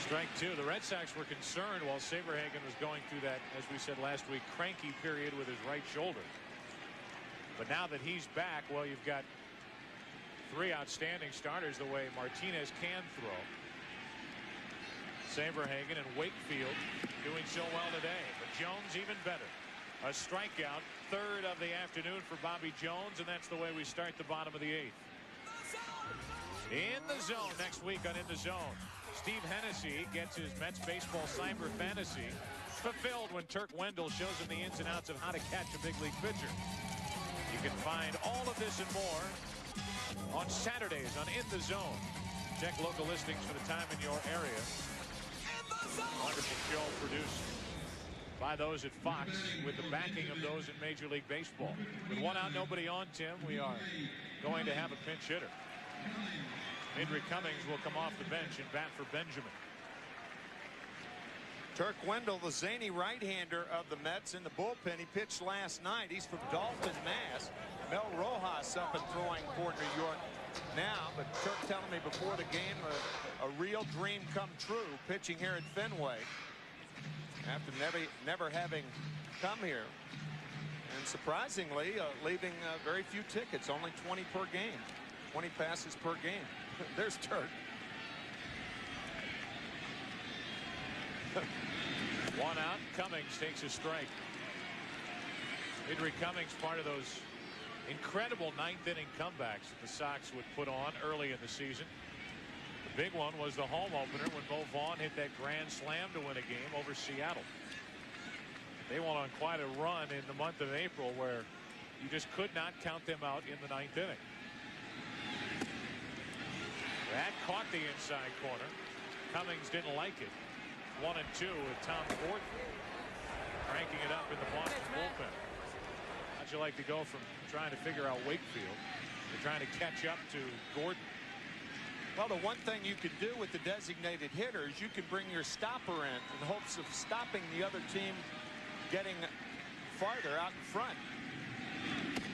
Strike 2. The Red Sox were concerned while Saberhagen was going through that, as we said last week, cranky period with his right shoulder. But now that he's back, well, you've got 3 outstanding starters the way Martinez can throw. Saberhagen and Wakefield doing so well today. But Jones even better. A strikeout, 3rd of the afternoon for Bobby Jones, and that's the way we start the bottom of the 8th. In the Zone next week on In the Zone. Steve Hennessy gets his Mets baseball cyber fantasy fulfilled when Turk Wendell shows him the ins and outs of how to catch a big league pitcher. You can find all of this and more on Saturdays on In the Zone. Check local listings for the time in your area. Wonderful show produced by those at Fox with the backing of those in Major League Baseball. With 1 out, nobody on, Tim, we are going to have a pinch hitter. Henry Cummings will come off the bench and bat for Benjamin. Turk Wendell, the zany right-hander of the Mets in the bullpen. He pitched last night. He's from Dalton, Mass. Mel Rojas up and throwing for New York now. But Turk telling me before the game, a real dream come true pitching here at Fenway after never having come here. And surprisingly, leaving very few tickets, only 20 per game, 20 passes per game. There's Turk. 1 out. Cummings takes a strike. Henry Cummings, part of those incredible 9th inning comebacks that the Sox would put on early in the season. The big one was the home opener when Mo Vaughn hit that grand slam to win a game over Seattle. They went on quite a run in the month of April where you just could not count them out in the 9th inning. That caught the inside corner. Cummings didn't like it. 1-2 with Tom Gordon cranking it up in the Boston bullpen. How'd you like to go from trying to figure out Wakefield to trying to catch up to Gordon? Well, the one thing you could do with the designated hitter is you can bring your stopper in hopes of stopping the other team getting farther out in front.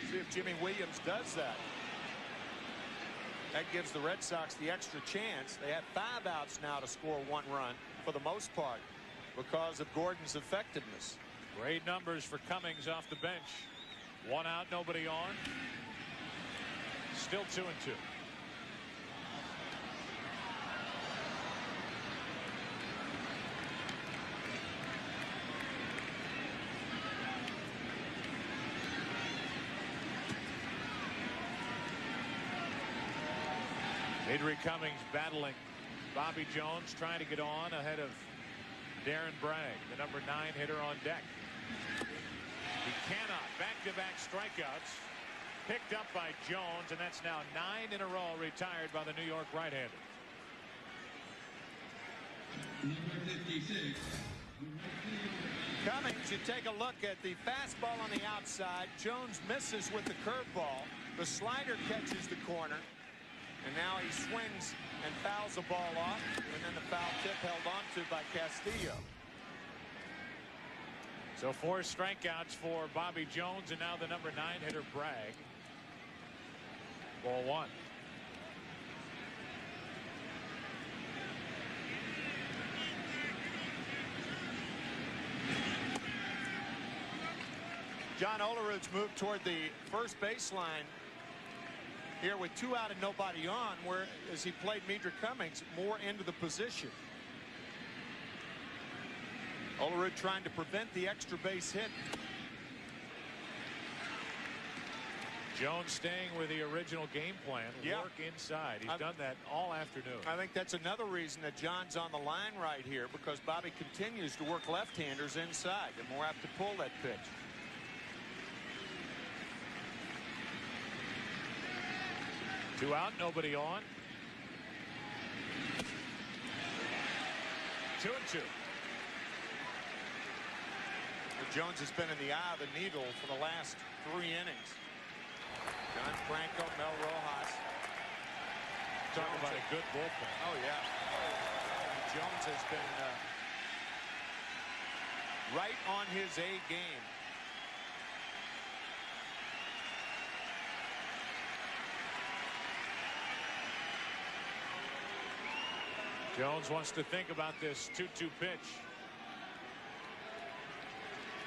See if Jimmy Williams does that. That gives the Red Sox the extra chance. They have 5 outs now to score 1 run for the most part because of Gordon's effectiveness. Great numbers for Cummings off the bench. 1 out, nobody on. Still 2-2. Adrian Cummings battling Bobby Jones, trying to get on ahead of Darren Bragg, the number 9 hitter on deck. He cannot. Back-to-back strikeouts picked up by Jones, and that's now 9 in a row retired by the New York right-hander. Number 56. Cummings, you take a look at the fastball on the outside. Jones misses with the curveball. The slider catches the corner. And now he swings and fouls the ball off, and then the foul tip held onto by Castillo. So 4 strikeouts for Bobby Jones, and now the number 9 hitter Bragg. Ball 1. John Olerud's moved toward the first baseline here with 2 out and nobody on, where as he played Medra Cummings more into the position. Olerud trying to prevent the extra base hit. Jones staying with the original game plan. Work inside. He's done that all afternoon. I think that's another reason that John's on the line right here, because Bobby continues to work left-handers inside. They're more apt to pull that pitch. Two out, nobody on. 2-2. Jones has been in the eye of the needle for the last 3 innings. John Franco, Mel Rojas. Talk about a good bullpen. Oh, yeah. Jones has been right on his A game. Jones wants to think about this 2-2 pitch.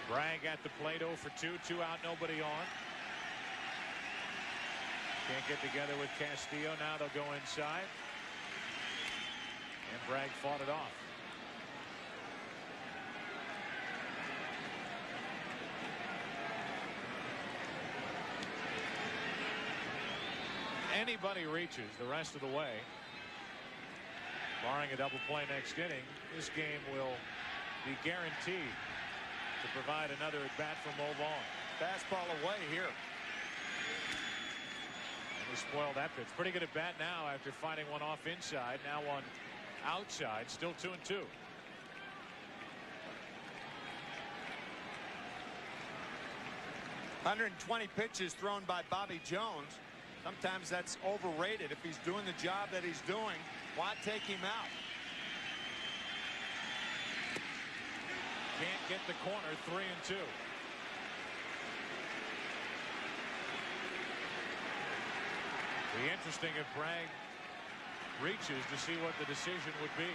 Bragg at the plate, 0 for 2. 2 out, nobody on. Can't get together with Castillo. Now they'll go inside. And Bragg fought it off. Anybody reaches the rest of the way, barring a double play next inning, this game will be guaranteed to provide another at bat for Mo Vaughn. Fastball away here. And he spoiled that pitch. Pretty good at bat now after fighting one off inside. Now one outside. Still 2-2. .120 pitches thrown by Bobby Jones. Sometimes that's overrated. If he's doing the job that he's doing, why take him out? Can't get the corner. 3-2. Be interesting if Bragg reaches to see what the decision would be.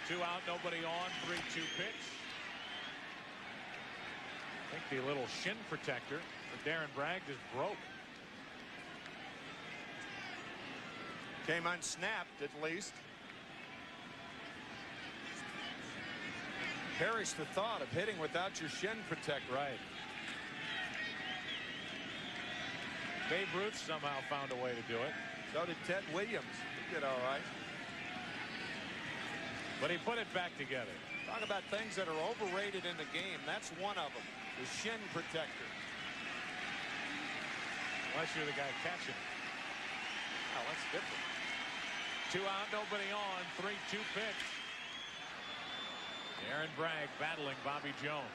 2 out, nobody on. 3-2 pitch. I think the little shin protector for Darren Bragg just broke. Came unsnapped at least. Perish the thought of hitting without your shin protector. Right. Babe Ruth somehow found a way to do it. So did Ted Williams. He did all right. But he put it back together. Talk about things that are overrated in the game. That's one of them. The shin protector. Unless you're the guy catching it. Oh, that's different. 2 out, nobody on. 3-2 pitch. Aaron Bragg battling Bobby Jones.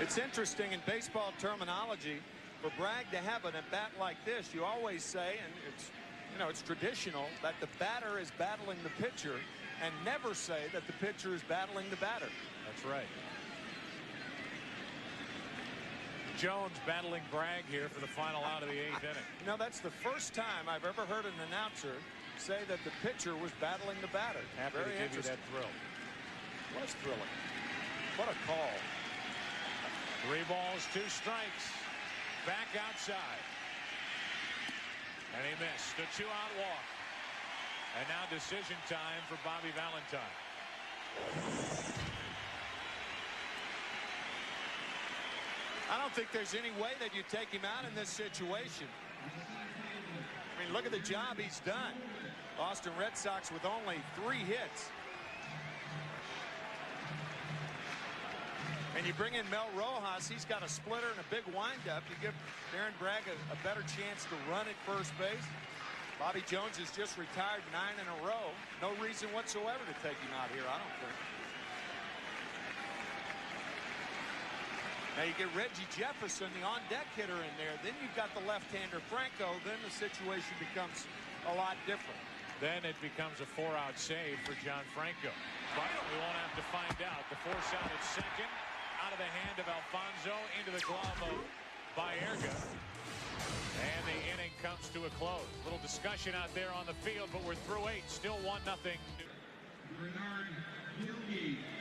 It's interesting in baseball terminology for Bragg to have an at-bat like this. You always say, and it's traditional, that the batter is battling the pitcher, and never say that the pitcher is battling the batter. That's right. Jones battling Bragg here for the final out of the 8th inning. You know, that's the first time I've ever heard an announcer say that the pitcher was battling the batter. Happy to give you that thrill. It was thrilling. What a call. 3 balls, 2 strikes. Back outside. And he missed. A 2-out walk. And now decision time for Bobby Valentine. I don't think there's any way that you take him out in this situation. I mean, look at the job he's done. Boston Red Sox with only 3 hits. And you bring in Mel Rojas, he's got a splitter and a big windup. You give Aaron Bragg a better chance to run at first base. Bobby Jones has just retired 9 in a row. No reason whatsoever to take him out here, I don't think. Now you get Reggie Jefferson, the on-deck hitter, in there. Then you've got the left-hander Franco. Then the situation becomes a lot different. Then it becomes a 4-out save for John Franco. But we won't have to find out. The force out at second, out of the hand of Alfonso, into the glove of Baerga. And the inning comes to a close. Little discussion out there on the field, but we're through 8. Still 1-0.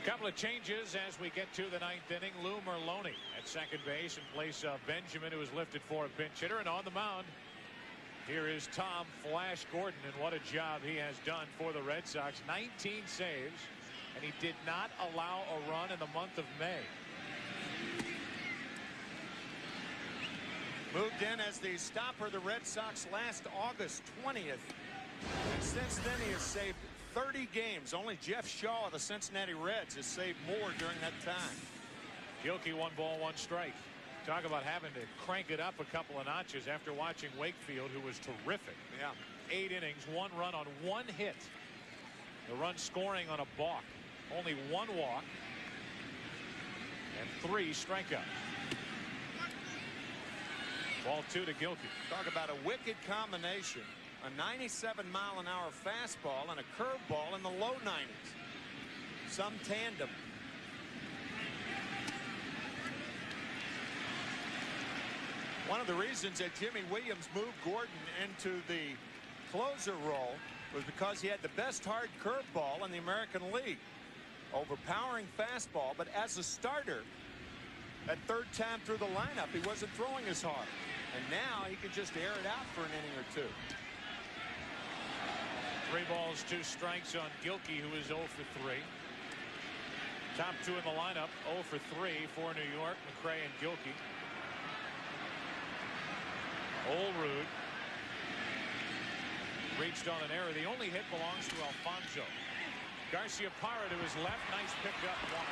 Couple of changes as we get to the 9th inning. Lou Merloni at second base in place of Benjamin, who was lifted for a pinch hitter. And on the mound, here is Tom Flash Gordon, and what a job he has done for the Red Sox. 19 saves, and he did not allow a run in the month of May. Moved in as the stopper the Red Sox last August 20th. And since then he has saved 30 games. Only Jeff Shaw of the Cincinnati Reds has saved more during that time. Gilkey 1 ball 1 strike. Talk about having to crank it up a couple of notches after watching Wakefield, who was terrific. Yeah. 8 innings, 1 run on 1 hit. The run scoring on a balk. Only 1 walk and 3 strikeouts. Ball 2 to Gilkey. Talk about a wicked combination. A 97-mile-an-hour fastball and a curveball in the low 90s. Some tandem. One of the reasons that Jimmy Williams moved Gordon into the closer role was because he had the best hard curveball in the American League. Overpowering fastball, but as a starter, that 3rd time through the lineup, he wasn't throwing as hard. And now he can just air it out for an inning or 2. 3 balls, 2 strikes on Gilkey, who is 0 for 3. Top 2 in the lineup, 0 for 3 for New York, McRae and Gilkey. Olrud reached on an error. The only hit belongs to Alfonso. Garciaparra to his left. Nice pickup. 1.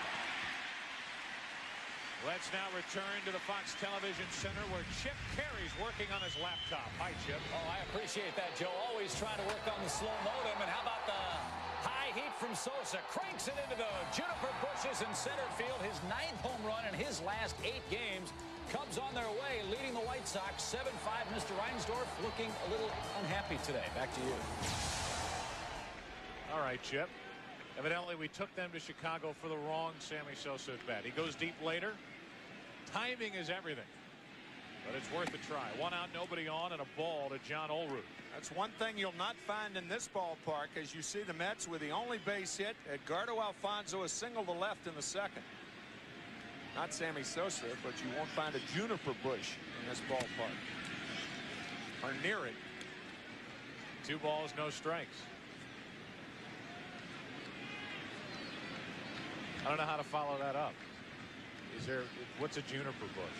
Let's now return to the Fox Television Center, where Chip Carey's working on his laptop. Hi, Chip. Oh, I appreciate that, Joe. Always trying to work on the slow modem. And how about the high heat from Sosa? Cranks it into the juniper bushes in center field. His 9th home run in his last 8 games. Cubs on their way, leading the White Sox 7-5. Mr. Reinsdorf looking a little unhappy today. Back to you. All right, Chip. Evidently, we took them to Chicago for the wrong Sammy Sosa at bat. He goes deep later. Timing is everything, but it's worth a try. 1 out, nobody on, and a ball to John Olrud. That's one thing you'll not find in this ballpark, as you see the Mets with the only base hit. Edgardo Alfonso, a single to left in the 2nd. Not Sammy Sosa, but you won't find a juniper bush in this ballpark, or near it. 2 balls, no strikes. I don't know how to follow that up. What's a juniper bush?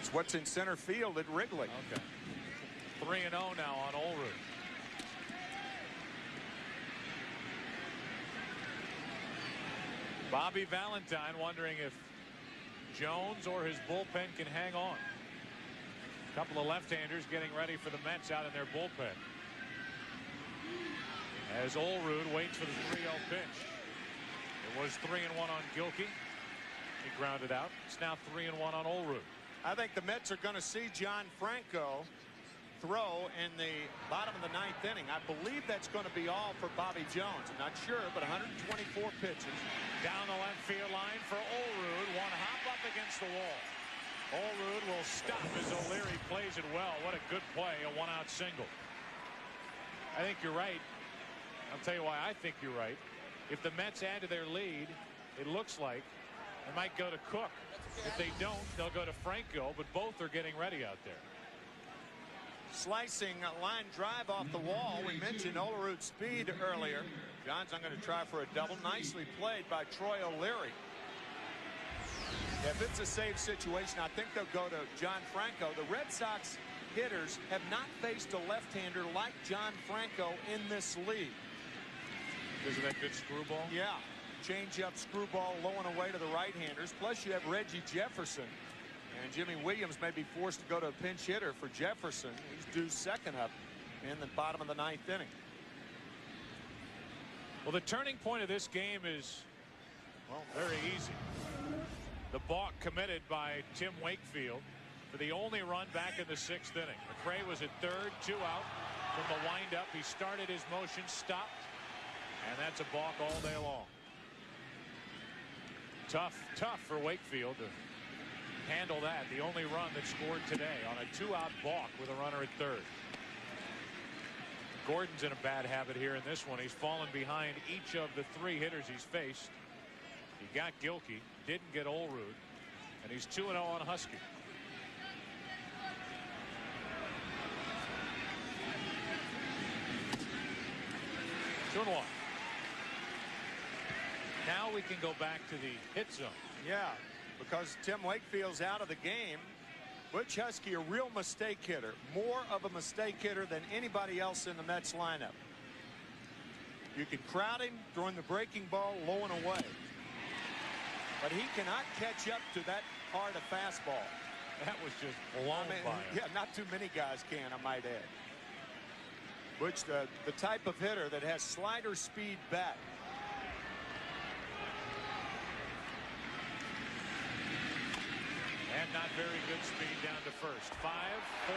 It's what's in center field at Wrigley. Okay. 3-0 now on Olerud. Bobby Valentine wondering if Jones or his bullpen can hang on. A couple of left-handers getting ready for the Mets out in their bullpen. As Olerud waits for the 3-0 pitch. It was 3-1 on Gilkey. He grounded out. It's now 3-1 on Olerud. I think the Mets are going to see John Franco throw in the bottom of the 9th inning. I believe that's going to be all for Bobby Jones. I'm not sure, but 124 pitches. Down the left field line for Olerud. One hop up against the wall. Olerud will stop as O'Leary plays it well. What a good play, a one-out single. I think you're right. I'll tell you why I think you're right. If the Mets add to their lead, it looks like they might go to Cook. If they don't, they'll go to Franco, but both are getting ready out there. Slicing line drive off the wall. We mentioned Olerud's speed earlier. Johns, I'm going to try for a double. Nicely played by Troy O'Leary. If it's a save situation, I think they'll go to John Franco. The Red Sox hitters have not faced a left-hander like John Franco in this league. Isn't that good screwball? Yeah. Change-up, screwball, low and away to the right-handers. Plus, you have Reggie Jefferson. And Jimmy Williams may be forced to go to a pinch hitter for Jefferson. He's due second up in the bottom of the 9th inning. Well, the turning point of this game is, well, very easy. The balk committed by Tim Wakefield for the only run back in the 6th inning. McRae was at third, 2 out from the windup. He started his motion, stopped, and that's a balk all day long. Tough for Wakefield to handle that. The only run that scored today on a 2-out balk with a runner at third. Gordon's in a bad habit here in this one. He's fallen behind each of the 3 hitters he's faced. He got Gilkey, didn't get Olerud, and he's 2-0 on Husky. Two and 1. Now we can go back to the hit zone. Yeah, because Tim Wakefield's out of the game. Butch Husky, a real mistake hitter. More of a mistake hitter than anybody else in the Mets lineup. You can crowd him throwing the breaking ball low and away. But he cannot catch up to that hard a fastball. That was just blown by him. Yeah, not too many guys can, I might add. Butch, the type of hitter that has slider speed back. And not very good speed down to first. 5, 4,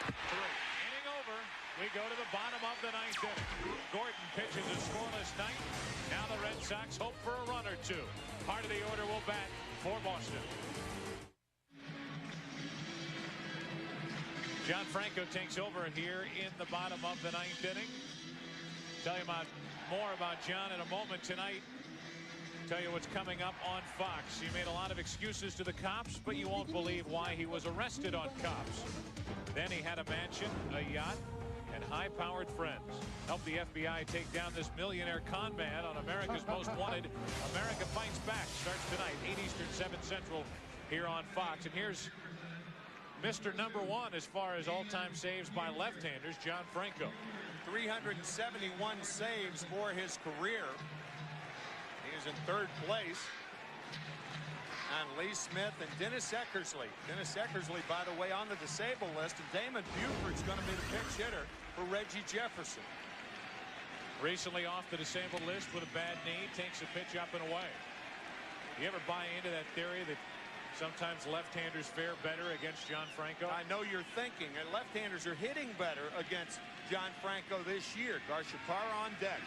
3. Inning over. We go to the bottom of the 9th inning. Gordon pitches a scoreless ninth. Now the Red Sox hope for a run or two. Part of the order will bat for Boston. John Franco takes over here in the bottom of the 9th inning. Tell you more about John in a moment tonight. Tell you what's coming up on Fox. He made a lot of excuses to the cops, but you won't believe why he was arrested on cops. Then he had a mansion, a yacht, and high-powered friends. Helped the FBI take down this millionaire con man on America's Most Wanted. America Fights Back starts tonight, 8 Eastern, 7 Central, here on Fox. And here's Mr. Number 1 as far as all-time saves by left-handers, John Franco. 371 saves for his career. He is in 3rd place on Lee Smith and Dennis Eckersley. Dennis Eckersley, by the way, on the disabled list, and Damon Buford's going to be the pinch hitter for Reggie Jefferson. Recently off the disabled list with a bad knee, takes a pitch up and away. You ever buy into that theory that sometimes left-handers fare better against John Franco? I know you're thinking, and left-handers are hitting better against John Franco this year. Garciaparra on deck.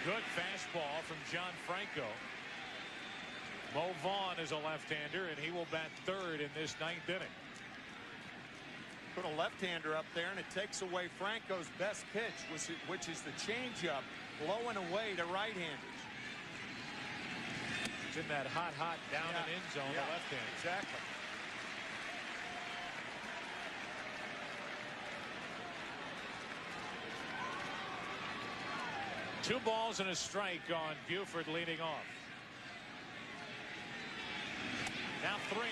Good fastball from John Franco. Mo Vaughn is a left-hander, and he will bat 3rd in this 9th inning. Put a left-hander up there, and it takes away Franco's best pitch, which is the changeup, low and away to right-handers. It's in that hot down and in zone, the left-hander. Exactly. Two balls and a strike on Buford leading off. Now 3-1.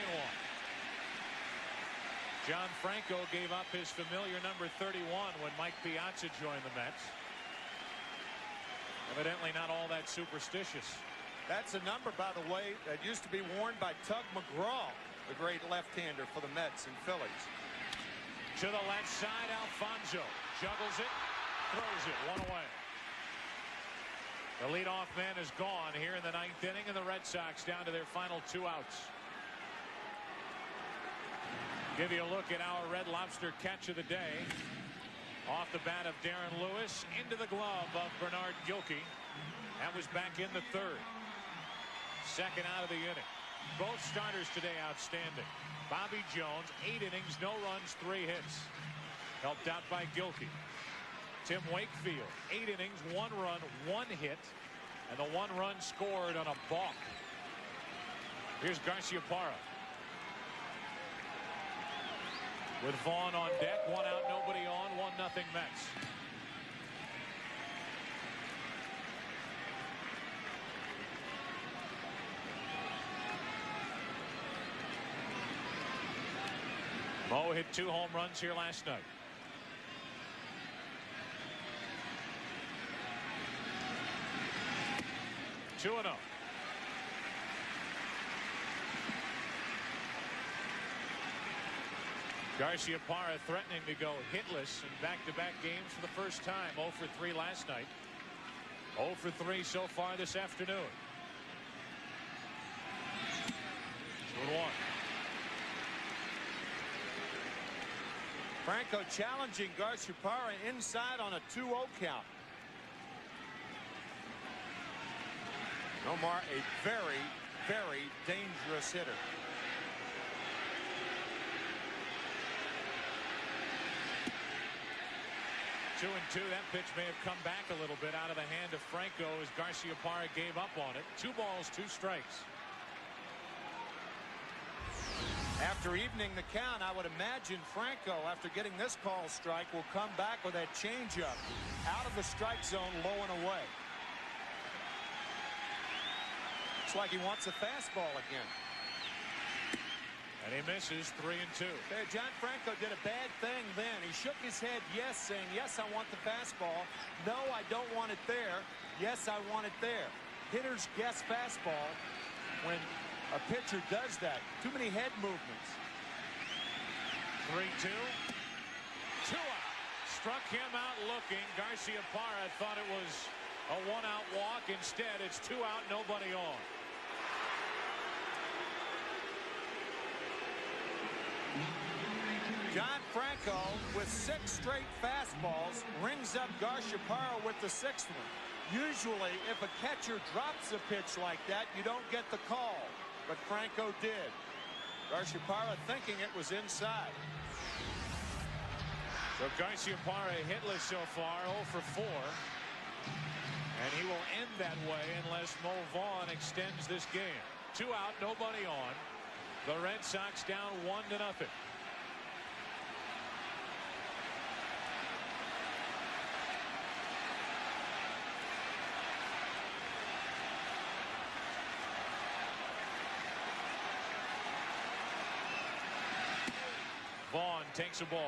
John Franco gave up his familiar number 31 when Mike Piazza joined the Mets. Evidently not all that superstitious. That's a number, by the way, that used to be worn by Tug McGraw, the great left-hander for the Mets and Phillies. To the left side, Alfonso juggles it, throws it, one away. The leadoff man is gone here in the 9th inning, and the Red Sox down to their final 2 outs. Give you a look at our Red Lobster catch of the day. Off the bat of Darren Lewis, into the glove of Bernard Gilkey. That was back in the 3rd. Second out of the inning. Both starters today outstanding. Bobby Jones, 8 innings, no runs, 3 hits. Helped out by Gilkey. Tim Wakefield, 8 innings, 1 run, 1 hit. And the 1 run scored on a balk. Here's Garciaparra. With Vaughn on deck, 1 out, nobody on, 1-0 Mets. Mo hit 2 home runs here last night. Two 2-0. Garciaparra threatening to go hitless in back-to-back games for the first time. 0 for 3 last night. 0 for 3 so far this afternoon. 2-1. Franco challenging Garciaparra inside on a 2-0 count. Nomar, a very, very dangerous hitter. Two and 2. That pitch may have come back a little bit out of the hand of Franco as Garciaparra gave up on it. 2 balls, 2 strikes. After evening the count, I would imagine Franco, after getting this call strike, will come back with that changeup out of the strike zone, low and away. Looks like he wants a fastball again. And he misses. 3 and 2. Okay, John Franco did a bad thing then. He shook his head yes, saying, yes, I want the fastball. No, I don't want it there. Yes, I want it there. Hitters guess fastball when a pitcher does that. Too many head movements. 3-2. 2 out. Struck him out looking. Garciaparra thought it was a 1-out walk. Instead, it's 2 out, nobody on. John Franco, with 6 straight fastballs, rings up Garciaparra with the 6th one. Usually, if a catcher drops a pitch like that, you don't get the call. But Franco did. Garciaparra thinking it was inside. So Garciaparra hitless so far, 0 for 4. And he will end that way unless Mo Vaughn extends this game. 2 out, nobody on. The Red Sox down 1-0. Vaughn takes a ball.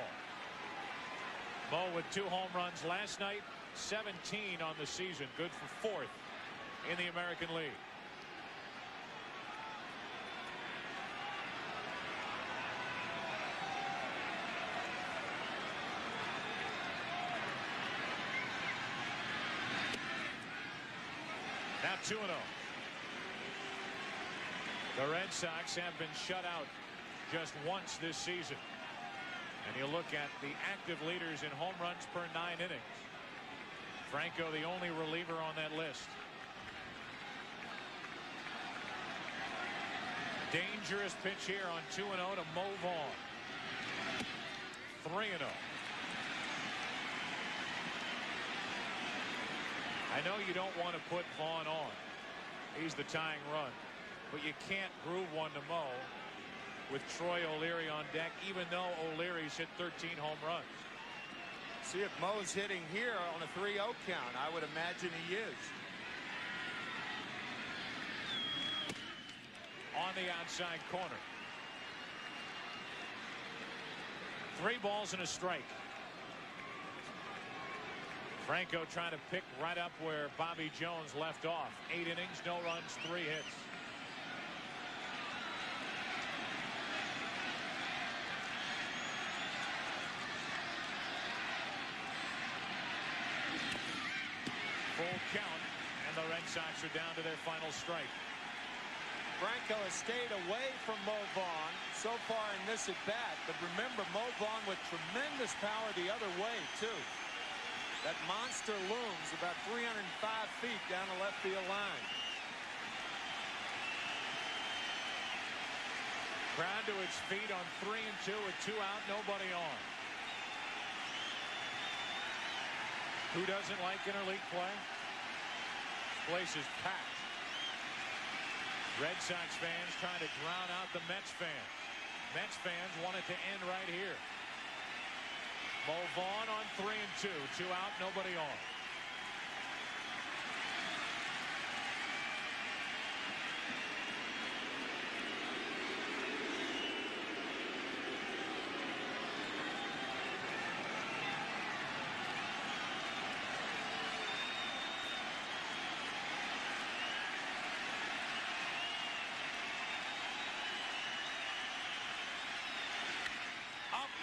Mo with 2 home runs last night, 17 on the season. Good for 4th in the American League. Now 2-0. The Red Sox have been shut out just once this season. And you look at the active leaders in home runs per 9 innings. Franco, the only reliever on that list. Dangerous pitch here on 2-0 to Mo Vaughn. 3-0. I know you don't want to put Vaughn on. He's the tying run. But you can't groove one to Mo with Troy O'Leary on deck, even though O'Leary's hit 13 home runs. See if Mo's hitting here on a 3-0 count. I would imagine he is. On the outside corner. 3 balls and a strike. Franco trying to pick right up where Bobby Jones left off. 8 innings, no runs, 3 hits. Full count, and the Red Sox are down to their final strike. Franco has stayed away from Mo Vaughn so far in this at bat, but remember, Mo Vaughn with tremendous power the other way too. That monster looms about 305 feet down the left field line. Crowd to its feet on 3-2 with 2 out, nobody on. Who doesn't like interleague play? This place is packed. Red Sox fans trying to drown out the Mets fans. Mets fans want it to end right here. Mo Vaughn on 3-2. 2 out, nobody on.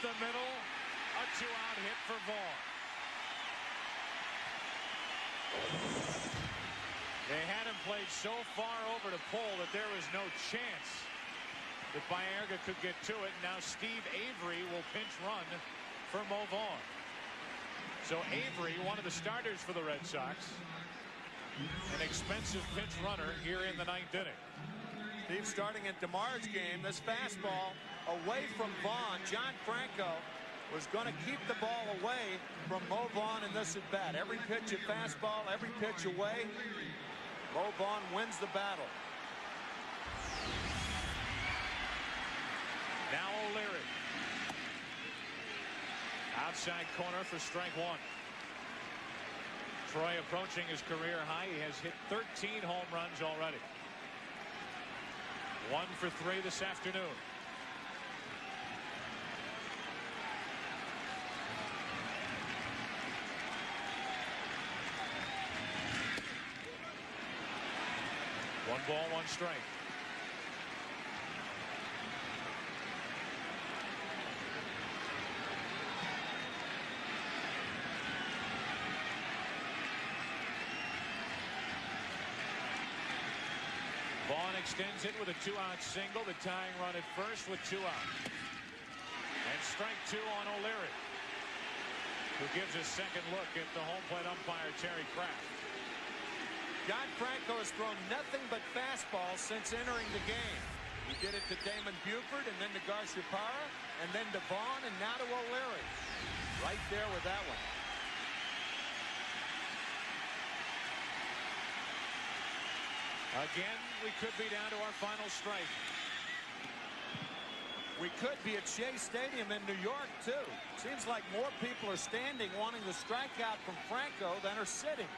The middle, a 2-out hit for Vaughn. They had him played so far over to pull that there was no chance that Baerga could get to it. Now Steve Avery will pinch run for Mo Vaughn. So Avery, one of the starters for the Red Sox, an expensive pinch runner here in the 9th inning. Steve, starting at DeMar's game, this fastball away from Vaughn. John Franco was going to keep the ball away from Mo Vaughn in this at bat. Every pitch a fastball, every pitch away. Mo Vaughn wins the battle. Now O'Leary. Outside corner for strike 1. Troy approaching his career high. He has hit 13 home runs already. 1 for 3 this afternoon. One ball, 1 strike. Vaughn extends it with a 2-out single. The tying run at first with 2 outs. And strike 2 on O'Leary, who gives a second look at the home plate umpire, Terry Kraft. John Franco has thrown nothing but fastballs since entering the game. He did it to Damon Buford, and then to Garciaparra, and then to Vaughn, and now to O'Leary. Right there with that one. Again, we could be down to our final strike. We could be at Shea Stadium in New York, too. Seems like more people are standing wanting the strikeout from Franco than are sitting.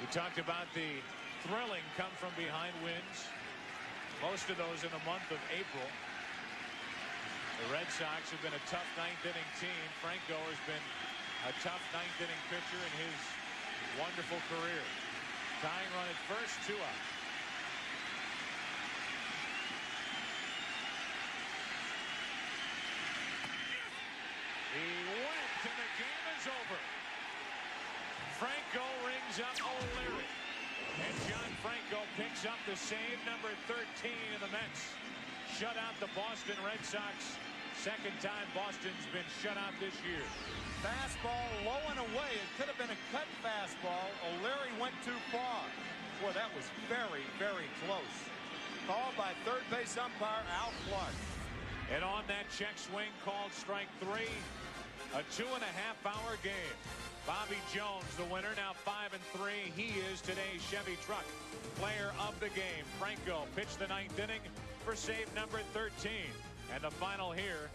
We talked about the thrilling come-from-behind wins. Most of those in the month of April. The Red Sox have been a tough 9th inning team. Franco has been a tough 9th inning pitcher in his wonderful career. Tying run at first, 2 out. He went, and the game is over. Franco rings up O'Leary. And John Franco picks up the save, number 13 in the Mets. Shut out the Boston Red Sox. Second time Boston's been shut out this year. Fastball low and away. It could have been a cut fastball. O'Leary went too far. Boy, that was very, very close. Called by third base umpire Al Clark. And on that check swing called strike 3. A 2.5-hour game. Bobby Jones, the winner, now 5-3. He is today's Chevy Truck player of the game. Franco pitched the 9th inning for save number 13. And the final here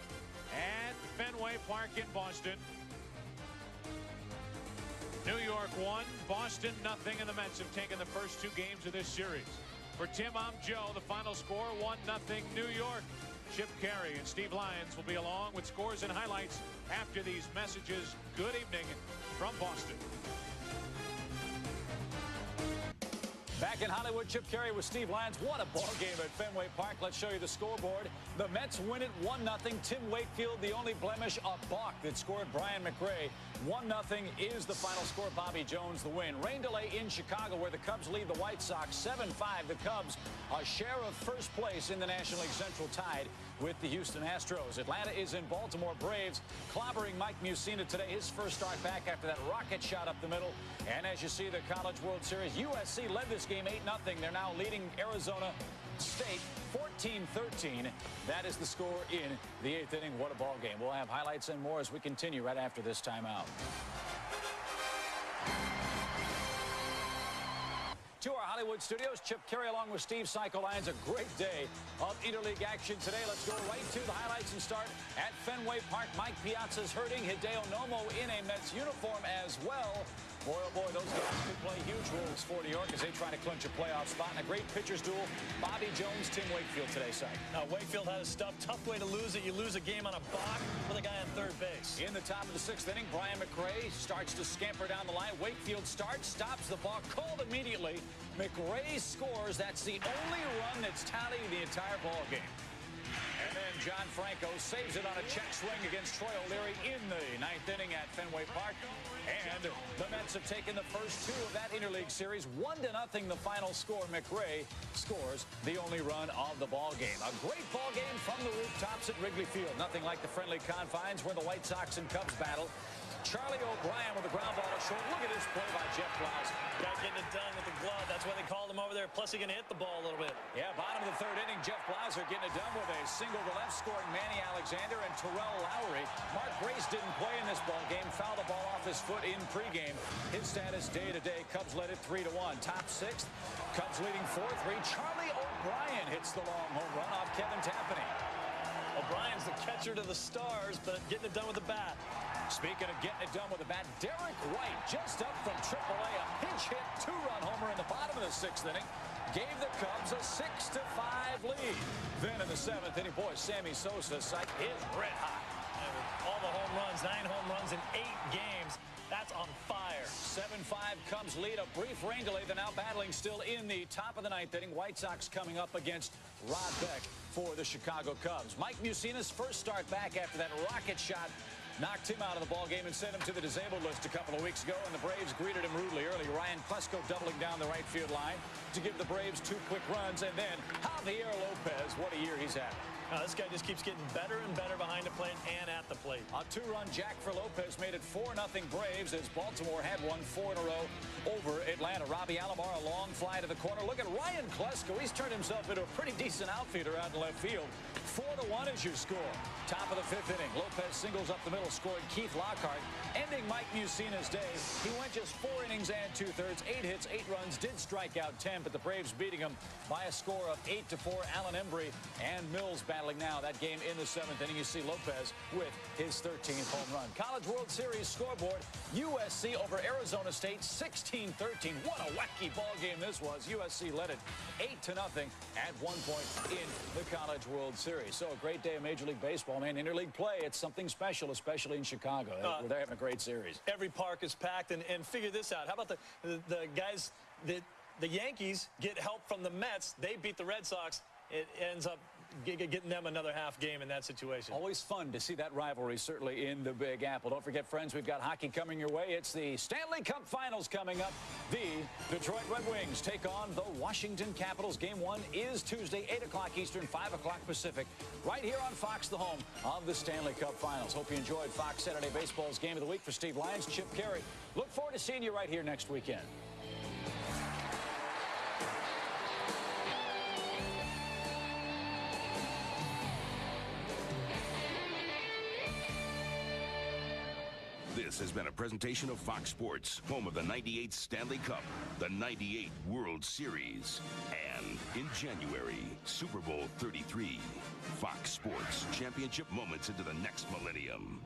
at Fenway Park in Boston. New York 1, Boston nothing, and the Mets have taken the first 2 games of this series. For Tim, I'm Joe. The final score 1-0 New York. Chip Carey and Steve Lyons will be along with scores and highlights after these messages. Good evening from Boston. Back in Hollywood, Chip Carey with Steve Lyons. What a ball game at Fenway Park. Let's show you the scoreboard. The Mets win it 1-0. Tim Wakefield, the only blemish, a balk that scored Brian McRae. 1-0 is the final score. Bobby Jones the win. Rain delay in Chicago where the Cubs lead the White Sox 7-5. The Cubs a share of first place in the National League Central, tied with the Houston Astros. Atlanta is in Baltimore. Braves clobbering Mike Mussina today. His first start back after that rocket shot up the middle. And as you see, the College World Series, USC led this game 8-0. They're now leading Arizona State 14-13. That is the score in the 8th inning. What a ball game. We'll have highlights and more as we continue right after this timeout. To our Hollywood studios, Chip Carey along with Steve Psycho Lyons. A great day of interleague action today. Let's go right to the highlights and start at Fenway Park. Mike Piazza's hurting. Hideo Nomo in a Mets uniform as well. Boy, oh boy, those guys could play huge roles for New York as they try to clinch a playoff spot. And a great pitcher's duel. Bobby Jones, Tim Wakefield today, Psych. Wakefield had his stuff. Tough way to lose it. You lose a game on a balk with a guy on third base. In the top of the 6th inning, Brian McRae starts to scamper down the line. Wakefield starts, stops the ball, called immediately. McRae scores. That's the only run that's tallied the entire ball game. And then John Franco saves it on a check swing against Troy O'Leary in the 9th inning at Fenway Park. And the Mets have taken the first 2 of that interleague series. 1-0 the final score. McRae scores the only run of the ball game. A great ball game from the rooftops at Wrigley Field. Nothing like the friendly confines where the White Sox and Cubs battle. Charlie O'Brien with the ground ball to short. Look at this play by Jeff Blauser. Guy getting it done with the glove. That's why they called him over there. Plus, he's going to hit the ball a little bit. Yeah, bottom of the 3rd inning, Jeff Blauser getting it done with a single to left, scoring Manny Alexander and Terrell Lowry. Mark Grace didn't play in this ball game. Fouled the ball off his foot in pregame. His status day-to-day. Cubs led it 3-1. Top 6th. Cubs leading 4-3. Charlie O'Brien hits the long home run off Kevin Tapani. O'Brien's the catcher to the Stars, but getting it done with the bat. Speaking of getting it done with the bat, Derek White just up from AAA, a pinch hit 2-run homer in the bottom of the 6th inning, gave the Cubs a 6-5 lead. Then in the 7th inning, boy, Sammy Sosa's sight is red hot. All the home runs, 9 home runs in 8 games. That's on fire. 7-5 Cubs lead. A brief rain delay. They're now battling still in the top of the 9th inning. White Sox coming up against Rod Beck for the Chicago Cubs. Mike Mussina's first start back after that rocket shot knocked him out of the ballgame and sent him to the disabled list a couple of weeks ago, and the Braves greeted him rudely early. Ryan Klesko doubling down the right field line to give the Braves 2 quick runs, and then Javier Lopez, what a year he's had. This guy just keeps getting better and better behind the plate and at the plate. A 2-run jack for Lopez made it 4-0 Braves as Baltimore had won 4 in a row over Atlanta. Robbie Alomar, a long fly to the corner. Look at Ryan Klesko. He's turned himself into a pretty decent outfielder out in left field. 4-1 is your score. Top of the 5th inning. Lopez singles up the middle, scoring Keith Lockhart, ending Mike Mussina's day. He went just 4 innings and 2/3, 8 hits, 8 runs, did strike out 10, but the Braves beating him by a score of 8-4. Alan Embry and Mills battling now. That game in the 7th inning, you see Lopez with his 13th home run. College World Series scoreboard, USC over Arizona State, 16-13. What a wacky ball game this was. USC led it 8-0 at one point in the College World Series. So a great day of Major League Baseball, man. Interleague play, it's something special, especially in Chicago. They're having a great series. Every park is packed, and figure this out. How about the guys, the Yankees get help from the Mets. They beat the Red Sox. It ends up getting them another half game in that situation. Always fun to see that rivalry, certainly in the Big Apple. Don't forget, friends, we've got hockey coming your way. It's the Stanley Cup Finals coming up. The Detroit Red Wings take on the Washington Capitals. Game 1 is Tuesday, 8 o'clock Eastern, 5 o'clock Pacific, right here on Fox, the home of the Stanley Cup Finals. Hope you enjoyed Fox Saturday Baseball's Game of the Week. For Steve Lyons, Chip Carey. Look forward to seeing you right here next weekend. This has been a presentation of Fox Sports, home of the 98 Stanley Cup, the 98 World Series, and in January, Super Bowl 33. Fox Sports, championship moments into the next millennium.